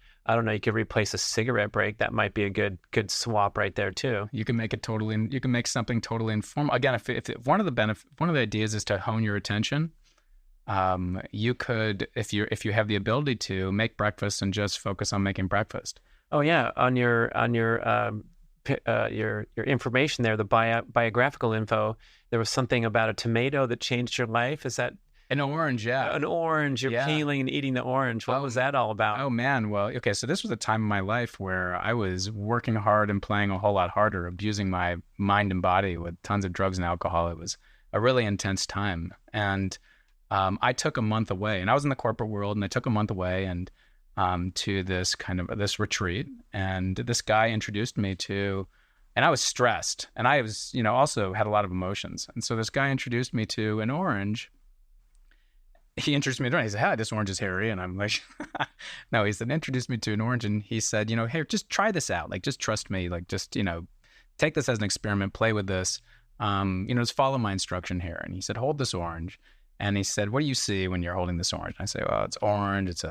Speaker 1: could replace a cigarette break. That might be a good swap right there too.
Speaker 2: You can make something totally informal. Again, if one of the ideas is to hone your attention, you could, if you have the ability to, make breakfast and just focus on making breakfast.
Speaker 1: Oh yeah, on your information there, the biographical info, there was something about a tomato that changed your life. Is that
Speaker 2: an orange? Yeah,
Speaker 1: an orange. You're peeling and eating the orange. What was that all about?
Speaker 2: Oh man, well, okay, so this was a time in my life where I was working hard and playing a whole lot harder, abusing my mind and body with tons of drugs and alcohol. It was a really intense time, and I took a month away, and I was in the corporate world, and I took a month away and to this retreat, and this guy introduced me to, and I was stressed, and I was, also had a lot of emotions. And so this guy introduced me to an orange. He introduced me to it. He said, "Hi, this orange is hairy." And I'm like, no, he said, introduced me to an orange. And he said, hey, just try this out. Like, just trust me. Like, just, take this as an experiment, play with this. Just follow my instruction here. And he said, hold this orange. And he said, what do you see when you're holding this orange? And I say, well, it's orange. It's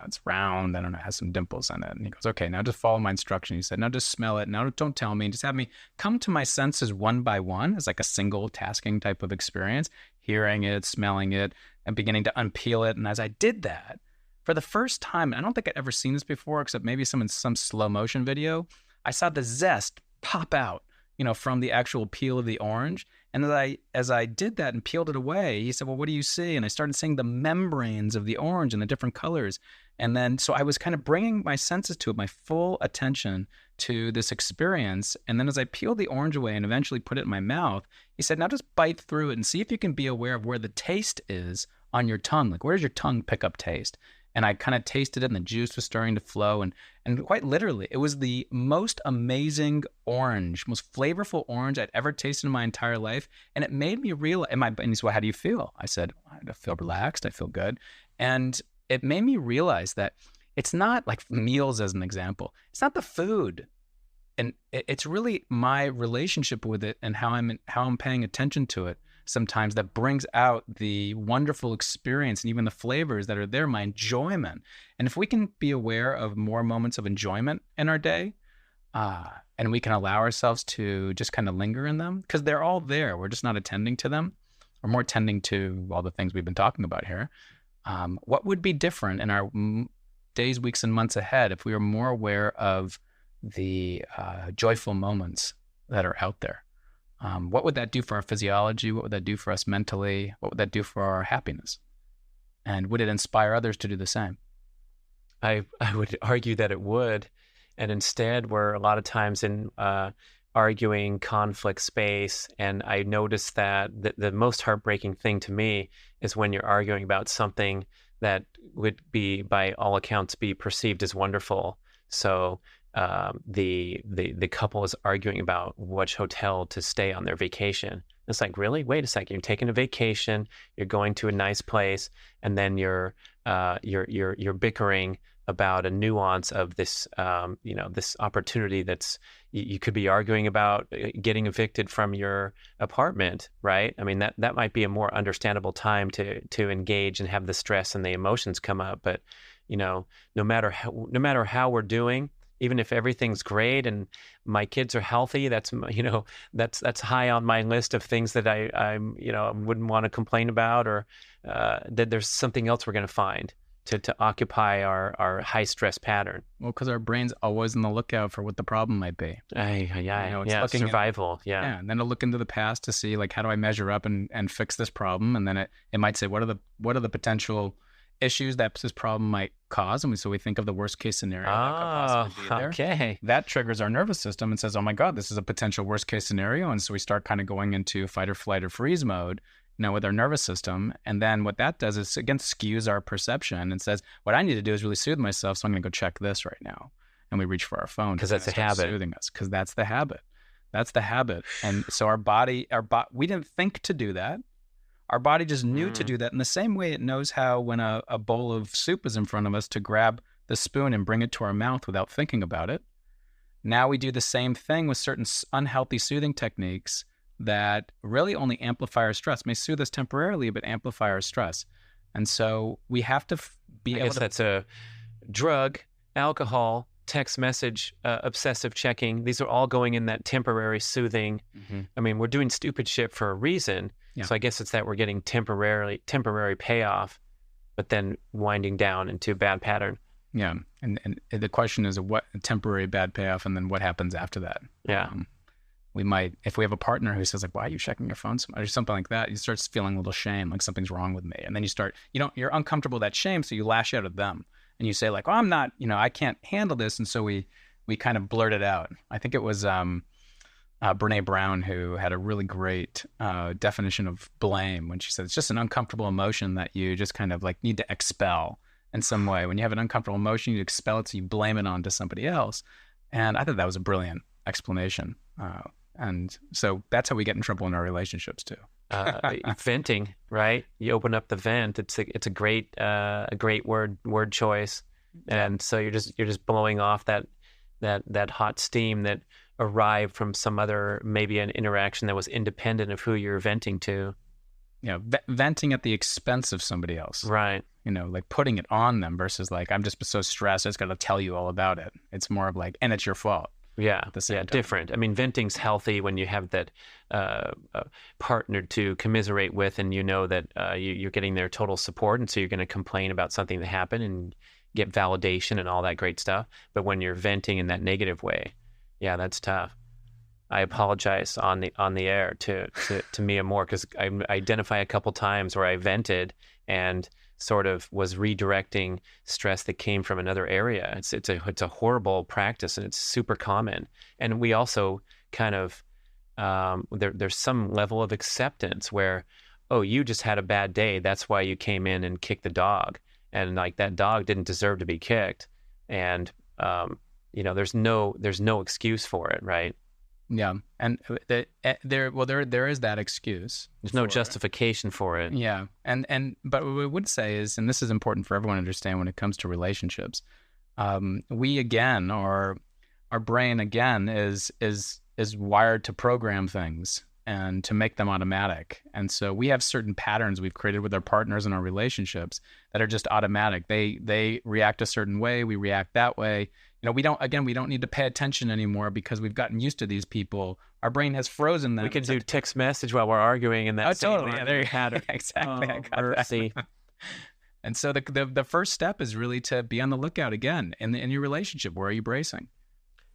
Speaker 2: it's round. I don't know, it has some dimples in it. And he goes, okay, now just follow my instruction. He said, now just smell it. Now don't tell me. Just have me come to my senses one by one as like a single tasking type of experience, hearing it, smelling it, and beginning to unpeel it. And as I did that, for the first time, I don't think I'd ever seen this before, except maybe in some slow motion video, I saw the zest pop out, from the actual peel of the orange. And as I did that and peeled it away, he said, well, what do you see? And I started seeing the membranes of the orange and the different colors. And then, so I was kind of bringing my senses to it, my full attention to this experience. And then as I peeled the orange away and eventually put it in my mouth, he said, now just bite through it and see if you can be aware of where the taste is on your tongue. Like, where does your tongue pick up taste? And I kind of tasted it and the juice was starting to flow. And quite literally, it was the most amazing orange, most flavorful orange I'd ever tasted in my entire life. And it made me realize, and he said, well, how do you feel? I said, I feel relaxed. I feel good. And it made me realize that it's not like meals as an example. It's not the food. And it's really my relationship with it and how I'm paying attention to it sometimes that brings out the wonderful experience and even the flavors that are there, my enjoyment. And if we can be aware of more moments of enjoyment in our day, and we can allow ourselves to just kind of linger in them, because they're all there. We're just not attending to them. We're more tending to all the things we've been talking about here. What would be different in our days, weeks, and months ahead if we were more aware of the joyful moments that are out there? What would that do for our physiology? What would that do for us mentally? What would that do for our happiness? And would it inspire others to do the same?
Speaker 1: I would argue that it would. And instead, we're a lot of times in arguing conflict space. And I noticed that the most heartbreaking thing to me is when you're arguing about something that would be, by all accounts, be perceived as wonderful. So the couple is arguing about which hotel to stay on their vacation. It's like, really? Wait a second. You're taking a vacation. You're going to a nice place, and then you're bickering about a nuance of this, this opportunity that's you could be arguing about getting evicted from your apartment, right? I mean, that might be a more understandable time to engage and have the stress and the emotions come up. But no matter how we're doing, even if everything's great and my kids are healthy, that's high on my list of things that I wouldn't want to complain about, or that there's something else we're going to find to occupy our high stress pattern.
Speaker 2: Well, because our brain's always on the lookout for what the problem might be.
Speaker 1: It's survival.
Speaker 2: And then it'll look into the past to see, like, how do I measure up and fix this problem? And then it might say, what are the potential issues that this problem might cause, and so we think of the worst case scenario that could possibly be there.
Speaker 1: Okay.
Speaker 2: That triggers our nervous system and says, oh my God, this is a potential worst case scenario. And so we start kind of going into fight or flight or freeze mode, with our nervous system. And then what that does is, again, skews our perception and says, what I need to do is really soothe myself, so I'm going to go check this right now. And we reach for our phone
Speaker 1: because that's a habit.
Speaker 2: Soothing us, because that's the habit. That's the habit. And so our body, we didn't think to do that. Our body just knew to do that, in the same way it knows how, when a bowl of soup is in front of us, to grab the spoon and bring it to our mouth without thinking about it. Now we do the same thing with certain unhealthy soothing techniques that really only amplify our stress. May soothe us temporarily, but amplify our stress. And so we have to be able to...
Speaker 1: that's a drug, alcohol, text message, obsessive checking. These are all going in that temporary soothing. Mm-hmm. I mean, we're doing stupid shit for a reason. Yeah. So I guess it's that we're getting temporary payoff, but then winding down into a bad pattern.
Speaker 2: Yeah. And the question is, what temporary bad payoff, and then what happens after that?
Speaker 1: Yeah.
Speaker 2: We might, if we have a partner who says, like, why are you checking your phone so much, or something like that, you start feeling a little shame, like something's wrong with me. And then you start, you're uncomfortable with that shame, so you lash out at them. And you say, like, I'm not, I can't handle this. And so we kind of blurt it out. I think it was Brene Brown who had a really great definition of blame when she said it's just an uncomfortable emotion that you just kind of like need to expel in some way. When you have an uncomfortable emotion, you expel it, so you blame it onto somebody else. And I thought that was a brilliant explanation. And so that's how we get in trouble in our relationships too.
Speaker 1: Venting, right? You open up the vent. It's a great word choice, and so you're just blowing off that hot steam that arrived from some other, maybe an interaction that was independent of who you're venting to.
Speaker 2: venting at the expense of somebody else.
Speaker 1: Right.
Speaker 2: Like putting it on them versus like, I'm just so stressed, I just got to tell you all about it. It's more of like, and it's your fault.
Speaker 1: Yeah.
Speaker 2: At the same time.
Speaker 1: Different. I mean, venting's healthy when you have that partner to commiserate with, and that you're getting their total support, and so you're going to complain about something that happened and get validation and all that great stuff. But when you're venting in that negative way, yeah, that's tough. I apologize on the air to Mia Moore, because I identify a couple times where I vented and sort of was redirecting stress that came from another area. It's a horrible practice, and it's super common. And we also kind of there's some level of acceptance where, oh, you just had a bad day, that's why you came in and kicked the dog, and like that dog didn't deserve to be kicked, and there's no excuse for it, right?
Speaker 2: Yeah, and there is that excuse.
Speaker 1: There's no justification for it.
Speaker 2: Yeah, but what we would say is, and this is important for everyone to understand when it comes to relationships, we again, or our brain again, is wired to program things and to make them automatic. And so we have certain patterns we've created with our partners and our relationships that are just automatic. They react a certain way, we react that way. We don't need to pay attention anymore because we've gotten used to these people. Our brain has frozen them.
Speaker 1: We can do text message while we're arguing, and that's
Speaker 2: totally. Yeah, there you had it. Exactly.
Speaker 1: I got that.
Speaker 2: And so the first step is really to be on the lookout again in your relationship. Where are you bracing?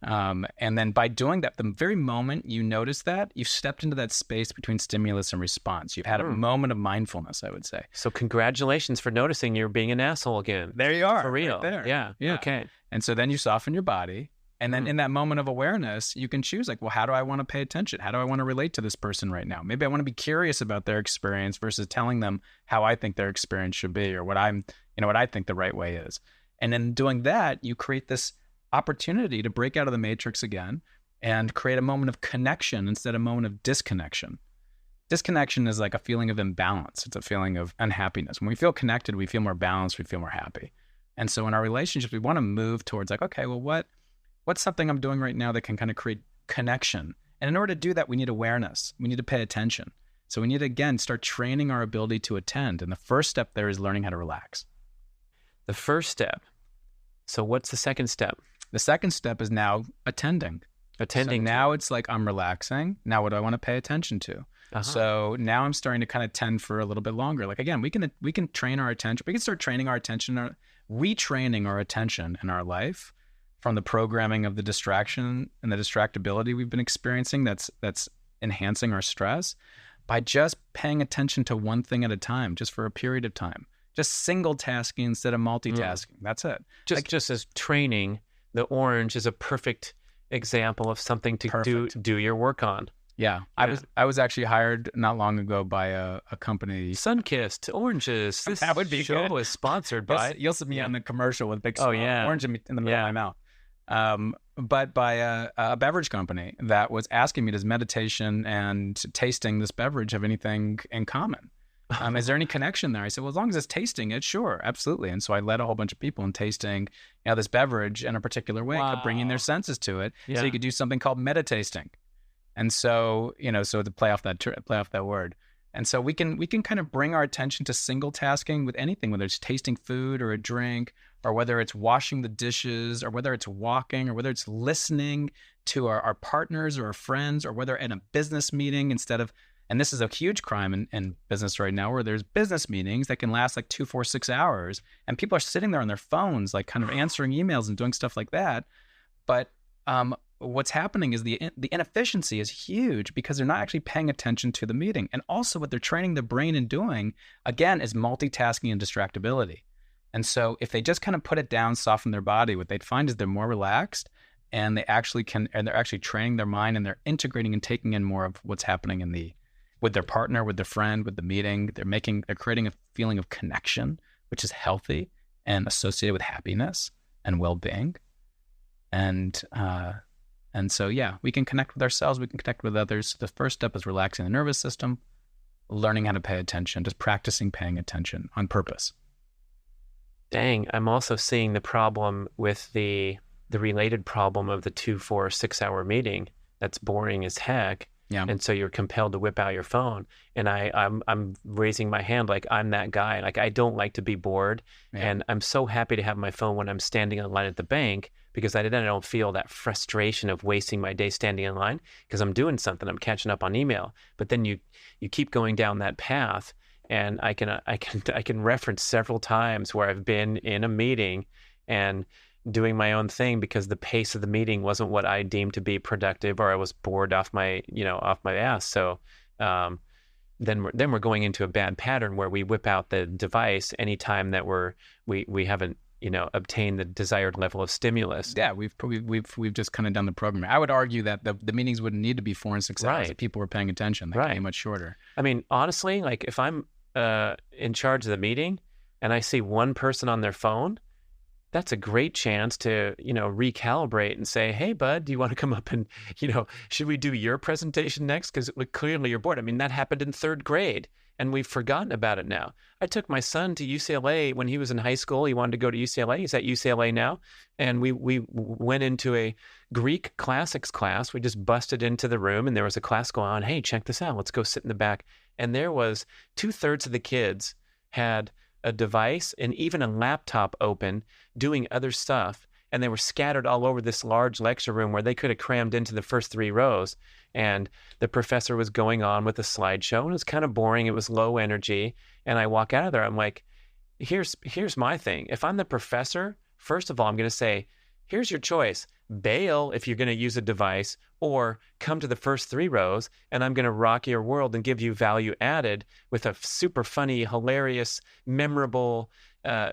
Speaker 2: And then by doing that, the very moment you notice that, you've stepped into that space between stimulus and response. You've had a moment of mindfulness, I would say.
Speaker 1: So congratulations for noticing you're being an asshole again.
Speaker 2: There you are.
Speaker 1: For real.
Speaker 2: Right there.
Speaker 1: Yeah. Okay.
Speaker 2: And so then you soften your body. And then in that moment of awareness, you can choose like, well, how do I want to pay attention? How do I want to relate to this person right now? Maybe I want to be curious about their experience versus telling them how I think their experience should be, or what I think the right way is. And in doing that, you create this opportunity to break out of the matrix again and create a moment of connection instead of a moment of disconnection. Disconnection is like a feeling of imbalance. It's a feeling of unhappiness. When we feel connected, we feel more balanced, we feel more happy. And so in our relationships, we want to move towards like, okay, well, what's something I'm doing right now that can kind of create connection? And in order to do that, we need awareness. We need to pay attention. So we need to, again, start training our ability to attend. And the first step there is learning how to relax.
Speaker 1: The first step. So what's the second step?
Speaker 2: The second step is now attending. So now it's like I'm relaxing. Now what do I want to pay attention to? So now I'm starting to kind of tend for a little bit longer. Like again, we can train our attention. We can start training our attention, retraining our attention in our life from the programming of the distraction and the distractibility we've been experiencing that's enhancing our stress by just paying attention to one thing at a time, just for a period of time. Just single tasking instead of multitasking. That's it.
Speaker 1: Just as training, the orange is a perfect example of something to do your work on.
Speaker 2: Yeah. I was actually hired not long ago by a company.
Speaker 1: Sun-kissed oranges. This
Speaker 2: that would be
Speaker 1: show
Speaker 2: good.
Speaker 1: is sponsored by.
Speaker 2: You'll see me on the commercial with big orange in the middle of my mouth. But by a beverage company that was asking me, does meditation and tasting this beverage have anything in common? Is there any connection there? I said, well, as long as it's tasting it, sure, absolutely. And so I led a whole bunch of people in tasting this beverage in a particular way, bringing their senses to it. Yeah. So you could do something called meditasting. And so, so to play off that word. And so we can kind of bring our attention to single tasking with anything, whether it's tasting food or a drink, or whether it's washing the dishes, or whether it's walking, or whether it's listening to our partners or our friends, or whether in a business meeting instead of, and this is a huge crime in business right now, where there's business meetings that can last like 2, 4, 6 hours, and people are sitting there on their phones, like kind of answering emails and doing stuff like that. But what's happening is the inefficiency is huge because they're not actually paying attention to the meeting. And also what they're training the brain in doing, again, is multitasking and distractibility. And so if they just kind of put it down, soften their body, what they'd find is they're more relaxed, and they're actually training their mind, and they're integrating and taking in more of what's happening with their partner, with their friend, with the meeting. They're creating a feeling of connection, which is healthy and associated with happiness and well-being. And so, we can connect with ourselves. We can connect with others. The first step is relaxing the nervous system, learning how to pay attention, just practicing paying attention on purpose.
Speaker 1: Dang, I'm also seeing the problem with the related problem of the 2, 4, 6 hour meeting. That's boring as heck.
Speaker 2: Yeah.
Speaker 1: And so you're compelled to whip out your phone. And I'm raising my hand like I'm that guy. Like I don't like to be bored.
Speaker 2: Yeah.
Speaker 1: And I'm so happy to have my phone when I'm standing in line at the bank, because then I don't feel that frustration of wasting my day standing in line because I'm doing something. I'm catching up on email. But then you keep going down that path. And I can reference several times where I've been in a meeting and doing my own thing because the pace of the meeting wasn't what I deemed to be productive, or I was bored off my ass. So then we're going into a bad pattern where we whip out the device anytime that we haven't obtained the desired level of stimulus.
Speaker 2: Yeah, we've just kind of done the programming. I would argue that the meetings wouldn't need to be 4 and 6 hours if people were paying attention. They could be much shorter.
Speaker 1: I mean, honestly, like if I'm in charge of the meeting and I see one person on their phone, that's a great chance to, recalibrate and say, hey, bud, do you want to come up and, should we do your presentation next? Because clearly you're bored. I mean, that happened in 3rd grade and we've forgotten about it now. I took my son to UCLA when he was in high school. He wanted to go to UCLA. He's at UCLA now. And we went into a Greek classics class. We just busted into the room and there was a class going on. Hey, check this out. Let's go sit in the back. And there was 2/3 of the kids had a device and even a laptop open doing other stuff. And they were scattered all over this large lecture room where they could have crammed into the first 3 rows. And the professor was going on with a slideshow and it was kind of boring. It was low energy. And I walk out of there. I'm like, here's my thing. If I'm the professor, first of all, I'm going to say, here's your choice. Bail if you're going to use a device, or come to the first 3 rows and I'm going to rock your world and give you value added with a super funny, hilarious, memorable,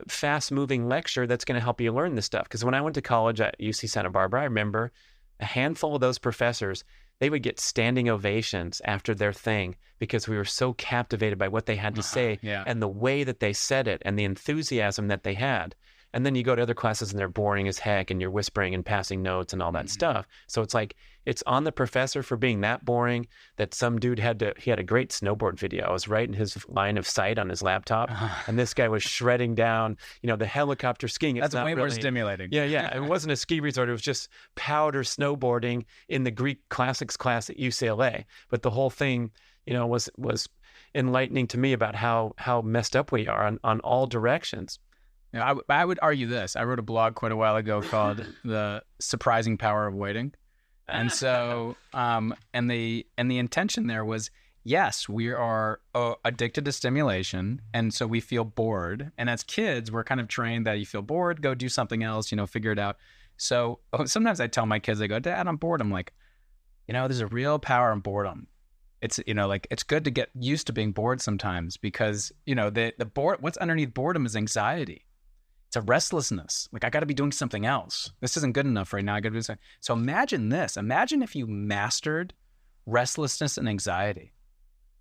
Speaker 1: fast-moving lecture that's going to help you learn this stuff. Because when I went to college at UC Santa Barbara, I remember a handful of those professors, they would get standing ovations after their thing because we were so captivated by what they had to say and the way that they said it and the enthusiasm that they had. And then you go to other classes and they're boring as heck and you're whispering and passing notes and all that stuff. So it's like, it's on the professor for being that boring that some dude he had a great snowboard video. I was right in his line of sight on his laptop. And this guy was shredding down, the helicopter skiing.
Speaker 2: That's way more stimulating.
Speaker 1: Yeah. It wasn't a ski resort. It was just powder snowboarding in the Greek classics class at UCLA. But the whole thing, was enlightening to me about how messed up we are on all directions.
Speaker 2: I would argue this. I wrote a blog quite a while ago called "The Surprising Power of Waiting," and so and the intention there was, yes, we are addicted to stimulation, and so we feel bored. And as kids, we're kind of trained that you feel bored, go do something else, figure it out. So sometimes I tell my kids, they go, "Dad, I'm bored." I'm like, there's a real power in boredom. It's it's good to get used to being bored sometimes because the bored. What's underneath boredom is anxiety. It's a restlessness. Like, I got to be doing something else. This isn't good enough right now. I got to do something. So imagine this. Imagine if you mastered restlessness and anxiety.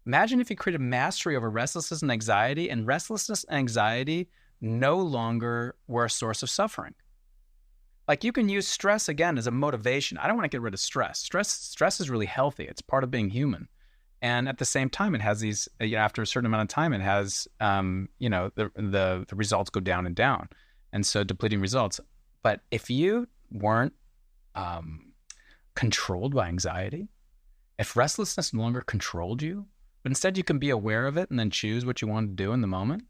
Speaker 2: Imagine if you created mastery over restlessness and restlessness and anxiety no longer were a source of suffering. Like, you can use stress again as a motivation. I don't want to get rid of stress. Stress is really healthy. It's part of being human. And at the same time, it has these, after a certain amount of time, it has, the results go down and down. And so depleting results. But if you weren't controlled by anxiety, if restlessness no longer controlled you, but instead you can be aware of it and then choose what you want to do in the moment,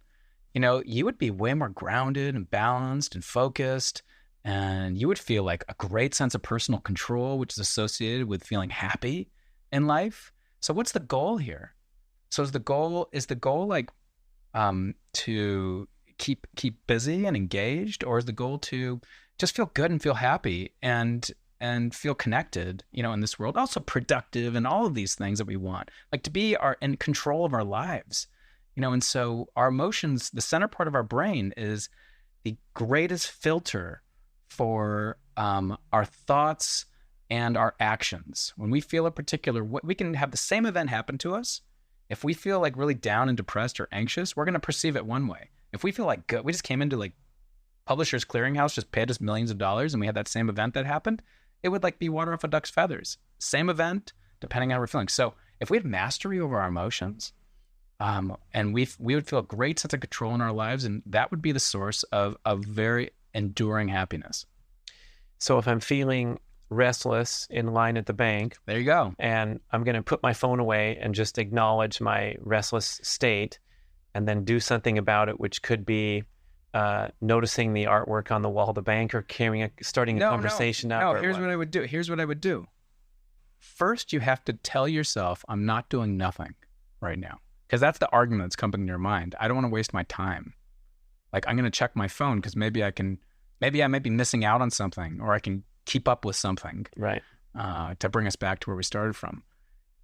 Speaker 2: you would be way more grounded and balanced and focused. And you would feel like a great sense of personal control, which is associated with feeling happy in life. So what's the goal here? So is the goal like to keep busy and engaged, or is the goal to just feel good and feel happy and feel connected, in this world, also productive and all of these things that we want, like to be in control of our lives, and so our emotions, the center part of our brain, is the greatest filter for our thoughts and our actions. When we feel a particular, we can have the same event happen to us. If we feel like really down and depressed or anxious, we're going to perceive it one way. If we feel like good, we just came into like Publishers Clearinghouse, just paid us millions of dollars, and we had that same event that happened, it would like be water off a duck's feathers. Same event, depending on how we're feeling. So if we had mastery over our emotions, and we would feel a great sense of control in our lives, and that would be the source of very enduring happiness.
Speaker 1: So if I'm feeling restless in line at the bank.
Speaker 2: There you go.
Speaker 1: And I'm going to put my phone away and just acknowledge my restless state and then do something about it, which could be noticing the artwork on the wall of the bank or starting a conversation up.
Speaker 2: No, here's what I would do. First, you have to tell yourself, I'm not doing nothing right now. Because that's the argument that's coming in your mind. I don't want to waste my time. Like, I'm going to check my phone because maybe I might be missing out on something, or I can keep up with something.
Speaker 1: Right.
Speaker 2: To bring us back to where we started from.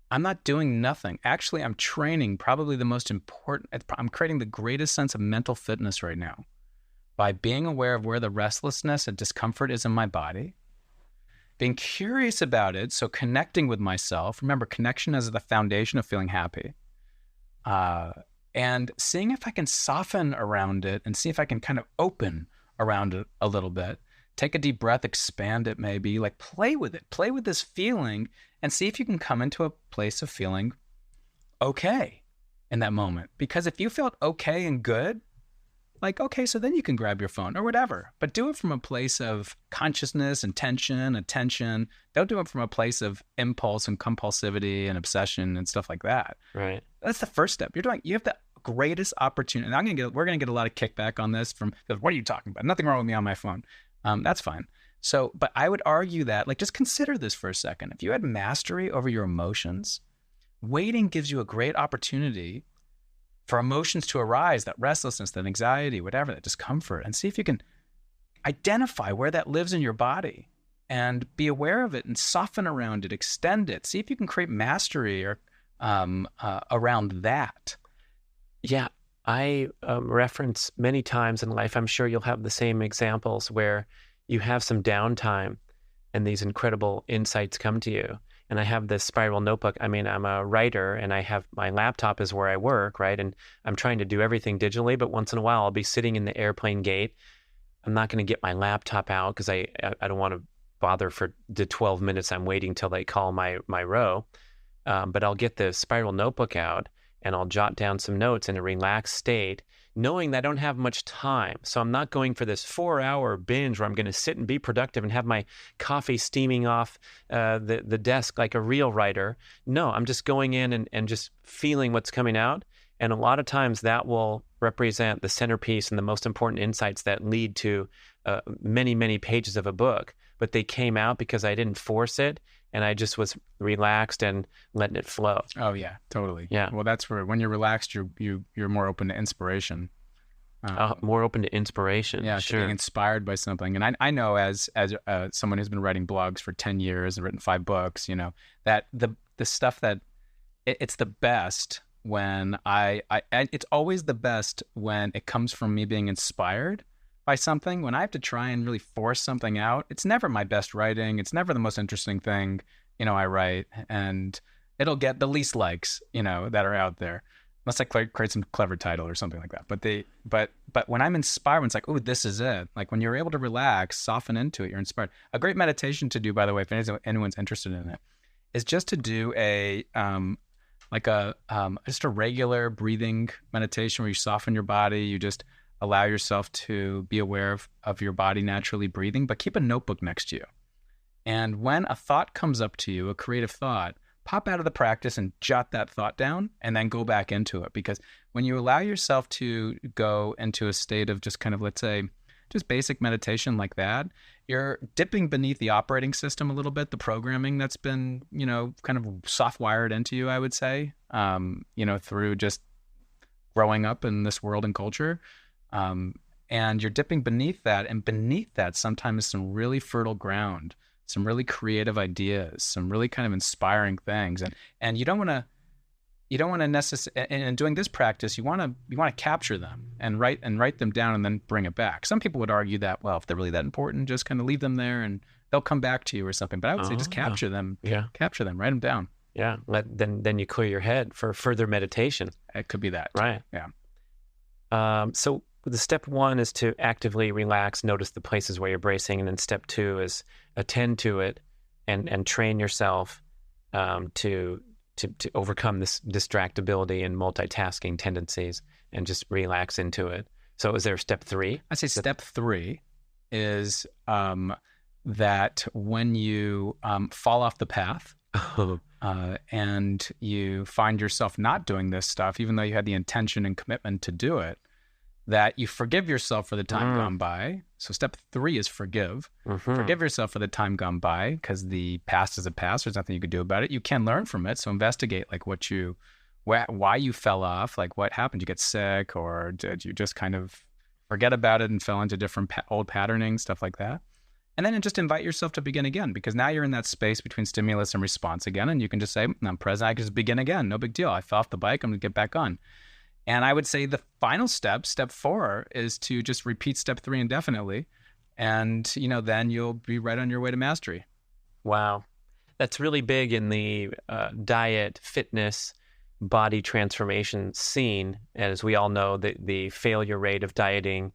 Speaker 2: I'm not doing nothing. Actually, I'm training probably the most important. I'm creating the greatest sense of mental fitness right now by being aware of where the restlessness and discomfort is in my body, being curious about it, so connecting with myself. Remember, connection is the foundation of feeling happy. And seeing if I can soften around it and see if I can kind of open around it a little bit. Take a deep breath, expand it maybe, like play with it. Play with this feeling and see if you can come into a place of feeling okay in that moment. Because if you felt okay and good, like, okay, so then you can grab your phone or whatever. But do it from a place of consciousness, intention, attention. Don't do it from a place of impulse and compulsivity and obsession and stuff like that.
Speaker 1: Right.
Speaker 2: That's the first step. You have the greatest opportunity. And we're gonna get a lot of kickback on this because what are you talking about? Nothing wrong with me on my phone. That's fine. So, but I would argue that, like, just consider this for a second. If you had mastery over your emotions, waiting gives you a great opportunity for emotions to arise, that restlessness, that anxiety, whatever, that discomfort, and see if you can identify where that lives in your body and be aware of it and soften around it, extend it. See if you can create mastery or around that.
Speaker 1: Yeah, I reference many times in life, I'm sure you'll have the same examples where you have some downtime and these incredible insights come to you. And I have this spiral notebook. I mean, I'm a writer and I have my laptop is where I work, right? And I'm trying to do everything digitally, but once in a while I'll be sitting in the airplane gate. I'm not going to get my laptop out because I don't want to bother for the 12 minutes I'm waiting till they call my row. But I'll get the spiral notebook out and I'll jot down some notes in a relaxed state, knowing that I don't have much time. So I'm not going for this 4-hour binge where I'm going to sit and be productive and have my coffee steaming off the desk like a real writer. No, I'm just going in and just feeling what's coming out. And a lot of times that will represent the centerpiece and the most important insights that lead to many, many pages of a book. But they came out because I didn't force it. And I just was relaxed and letting it flow.
Speaker 2: Oh yeah, totally.
Speaker 1: Yeah.
Speaker 2: Well, that's where when you're relaxed, you're more open to inspiration.
Speaker 1: More open to inspiration.
Speaker 2: Yeah,
Speaker 1: sure.
Speaker 2: Being inspired by something. And I know as someone who's been writing blogs for 10 years and written 5 books, you know, that the stuff that it's the best when it's always the best when it comes from me being inspired by something. When I have to try and really force something out, it's never my best writing. It's never the most interesting thing, you know, I write, and it'll get the least likes, you know, that are out there, unless I create some clever title or something like that. But when I'm inspired, when it's like, oh, this is it. Like when you're able to relax, soften into it, you're inspired. A great meditation to do, by the way, if anyone's interested in it, is just to do just a regular breathing meditation where you soften your body. You just allow yourself to be aware of your body naturally breathing, but keep a notebook next to you. And when a thought comes up to you, a creative thought, pop out of the practice and jot that thought down and then go back into it. Because when you allow yourself to go into a state of just kind of, let's say, just basic meditation like that, you're dipping beneath the operating system a little bit, the programming that's been, you know, kind of soft wired into you, I would say, you know, through just growing up in this world and culture. And you're dipping beneath that, and beneath that sometimes some really fertile ground, some really creative ideas, some really kind of inspiring things. And you don't want to necessarily, and in doing this practice, you want to capture them and write them down and then bring it back. Some people would argue that, well, if they're really that important, just kind of leave them there and they'll come back to you or something. But I would say just capture them.
Speaker 1: Yeah.
Speaker 2: Capture them, write them down.
Speaker 1: Yeah. Then you clear your head for further meditation.
Speaker 2: It could be that.
Speaker 1: Right.
Speaker 2: Yeah.
Speaker 1: So the step 1 is to actively relax, notice the places where you're bracing. And then step 2 is attend to it and train yourself to overcome this distractibility and multitasking tendencies and just relax into it. So is there step 3?
Speaker 2: I'd say step 3 is that when you fall off the path and you find yourself not doing this stuff, even though you had the intention and commitment to do it, that you forgive yourself for the time gone by. So step 3 is forgive. Forgive yourself for the time gone by, because the past is a past. There's nothing you could do about it. You can learn from it. So investigate like why you fell off, like what happened. Did you get sick, or did you just kind of forget about it and fell into different old patterning, stuff like that. And then just invite yourself to begin again, because now you're in that space between stimulus and response again. And you can just say, I'm present. I can just begin again. No big deal. I fell off the bike. I'm going to get back on. And I would say the final step 4, is to just repeat step 3 indefinitely. And, then you'll be right on your way to mastery.
Speaker 1: Wow. That's really big in the diet, fitness, body transformation scene. As we all know, the failure rate of dieting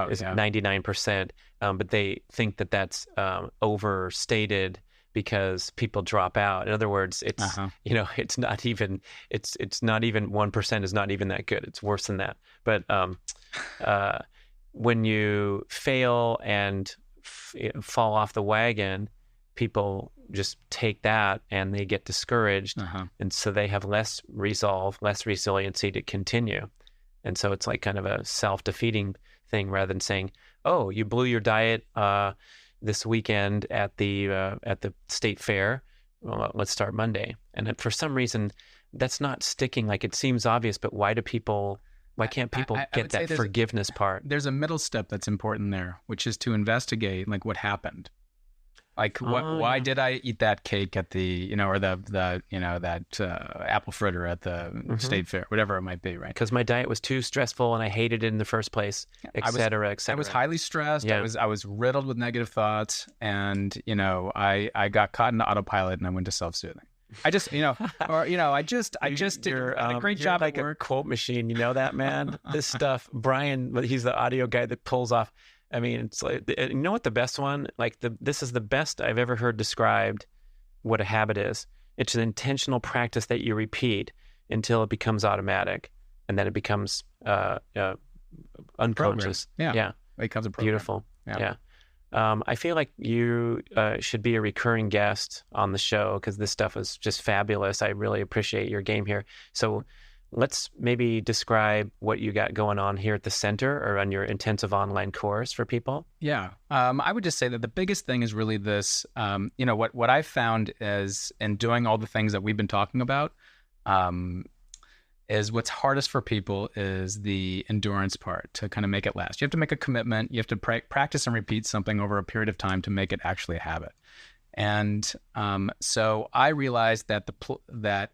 Speaker 1: is 99%. But they think that that's overstated because people drop out. In other words, it's it's not even 1% is not even that good. It's worse than that. But when you fail and fall off the wagon, people just take that and they get discouraged, and so they have less resolve, less resiliency to continue. And so it's like kind of a self-defeating thing, rather than saying, "Oh, you blew your diet this weekend at the state fair. Well, let's start Monday." And for some reason, that's not sticking. Like, it seems obvious, but why can't people get that forgiveness part?
Speaker 2: There's a middle step that's important there, which is to investigate like what happened. Like, why did I eat that cake at the, or that apple fritter at the state fair, whatever it might be, right?
Speaker 1: Because my diet was too stressful and I hated it in the first place, et cetera, et cetera.
Speaker 2: I was highly stressed. Yeah. I was riddled with negative thoughts, and I got caught in autopilot and I went to self-soothing. I just, I just did a great job
Speaker 1: like
Speaker 2: at work.
Speaker 1: A quote machine, you know that, man? This stuff, Brian, he's the audio guy that pulls off. I mean, it's like, you know what the best one, this is the best I've ever heard described what a habit is. It's an intentional practice that you repeat until it becomes automatic, and then it becomes unconscious.
Speaker 2: Yeah. It becomes a program.
Speaker 1: Beautiful. Yeah. I feel like you should be a recurring guest on the show, because this stuff is just fabulous. I really appreciate your game here. So let's maybe describe what you got going on here at the center, or on your intensive online course for people.
Speaker 2: Yeah. I would just say that the biggest thing is really this, what I found is, in doing all the things that we've been talking about, is what's hardest for people is the endurance part, to kind of make it last. You have to make a commitment. You have to practice and repeat something over a period of time to make it actually a habit. And so I realized that that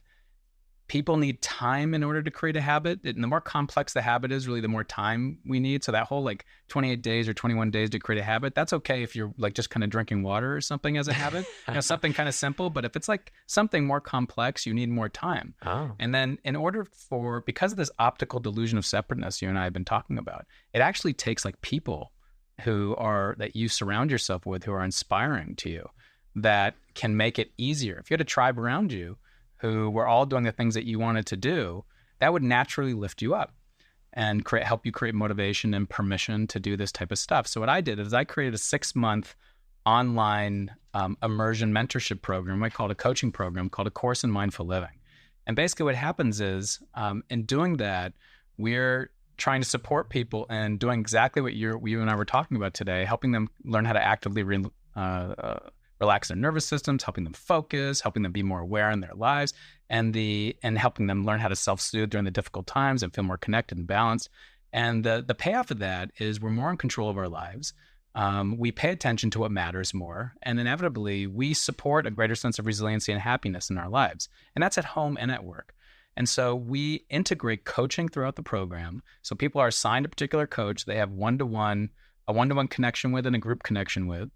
Speaker 2: people need time in order to create a habit. And the more complex the habit is, really the more time we need. So that whole 28 days or 21 days to create a habit, that's okay if you're just kind of drinking water or something as a habit, something kind of simple. But if it's something more complex, you need more time.
Speaker 1: Oh.
Speaker 2: And then because of this optical delusion of separateness you and I have been talking about, it actually takes people that you surround yourself with, who are inspiring to you, that can make it easier. If you had a tribe around you who were all doing the things that you wanted to do, that would naturally lift you up and help you create motivation and permission to do this type of stuff. So what I did is I created a 6-month online immersion mentorship program. I call it a coaching program, called A Course in Mindful Living. And basically what happens is, in doing that, we're trying to support people and doing exactly what you and I were talking about today, helping them learn how to actively relax their nervous systems, helping them focus, helping them be more aware in their lives, and helping them learn how to self-soothe during the difficult times and feel more connected and balanced. And the payoff of that is we're more in control of our lives. We pay attention to what matters more, and inevitably we support a greater sense of resiliency and happiness in our lives. And that's at home and at work. And so we integrate coaching throughout the program. So people are assigned a particular coach. They have a one-to-one connection with and a group connection with.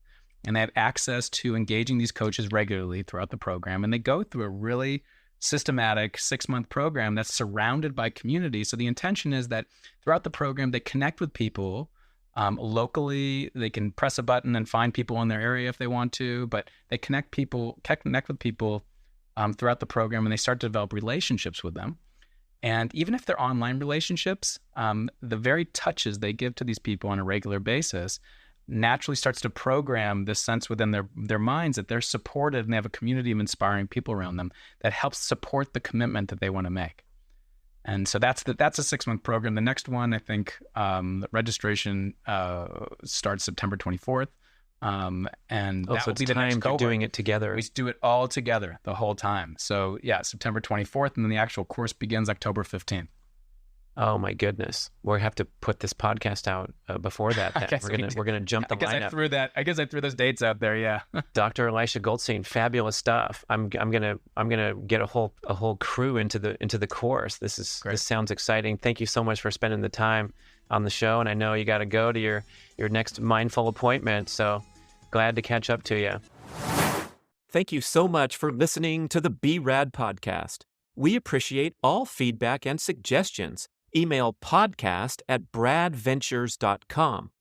Speaker 2: And they have access to engaging these coaches regularly throughout the program. And they go through a really systematic 6-month program that's surrounded by community. So the intention is that throughout the program, they connect with people locally. They can press a button and find people in their area if they want to, but they connect with people throughout the program, and they start to develop relationships with them. And even if they're online relationships, the very touches they give to these people on a regular basis naturally starts to program this sense within their minds that they're supported and they have a community of inspiring people around them that helps support the commitment that they want to make. And so that's a 6-month program. The next one, I think, the registration starts September 24th. And that will be the next cohort.
Speaker 1: Doing it together.
Speaker 2: We do it all together the whole time. So yeah, September 24th, and then the actual course begins October 15th.
Speaker 1: Oh my goodness, we have to put this podcast out before that. We're gonna jump the lineup.
Speaker 2: I guess I threw those dates out there. Yeah.
Speaker 1: Dr. Elisha Goldstein, fabulous stuff. I'm gonna get a whole crew into the course. This sounds exciting. Thank you so much for spending the time on the show. And I know you got to go to your next mindful appointment. So glad to catch up to you. Thank you so much for listening to the B.rad podcast. We appreciate all feedback and suggestions. Email podcast@bradventures.com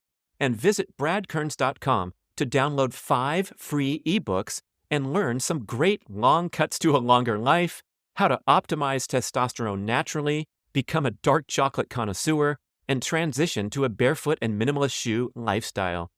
Speaker 1: and visit bradkearns.com to download 5 free ebooks and learn some great long cuts to a longer life, how to optimize testosterone naturally, become a dark chocolate connoisseur, and transition to a barefoot and minimalist shoe lifestyle.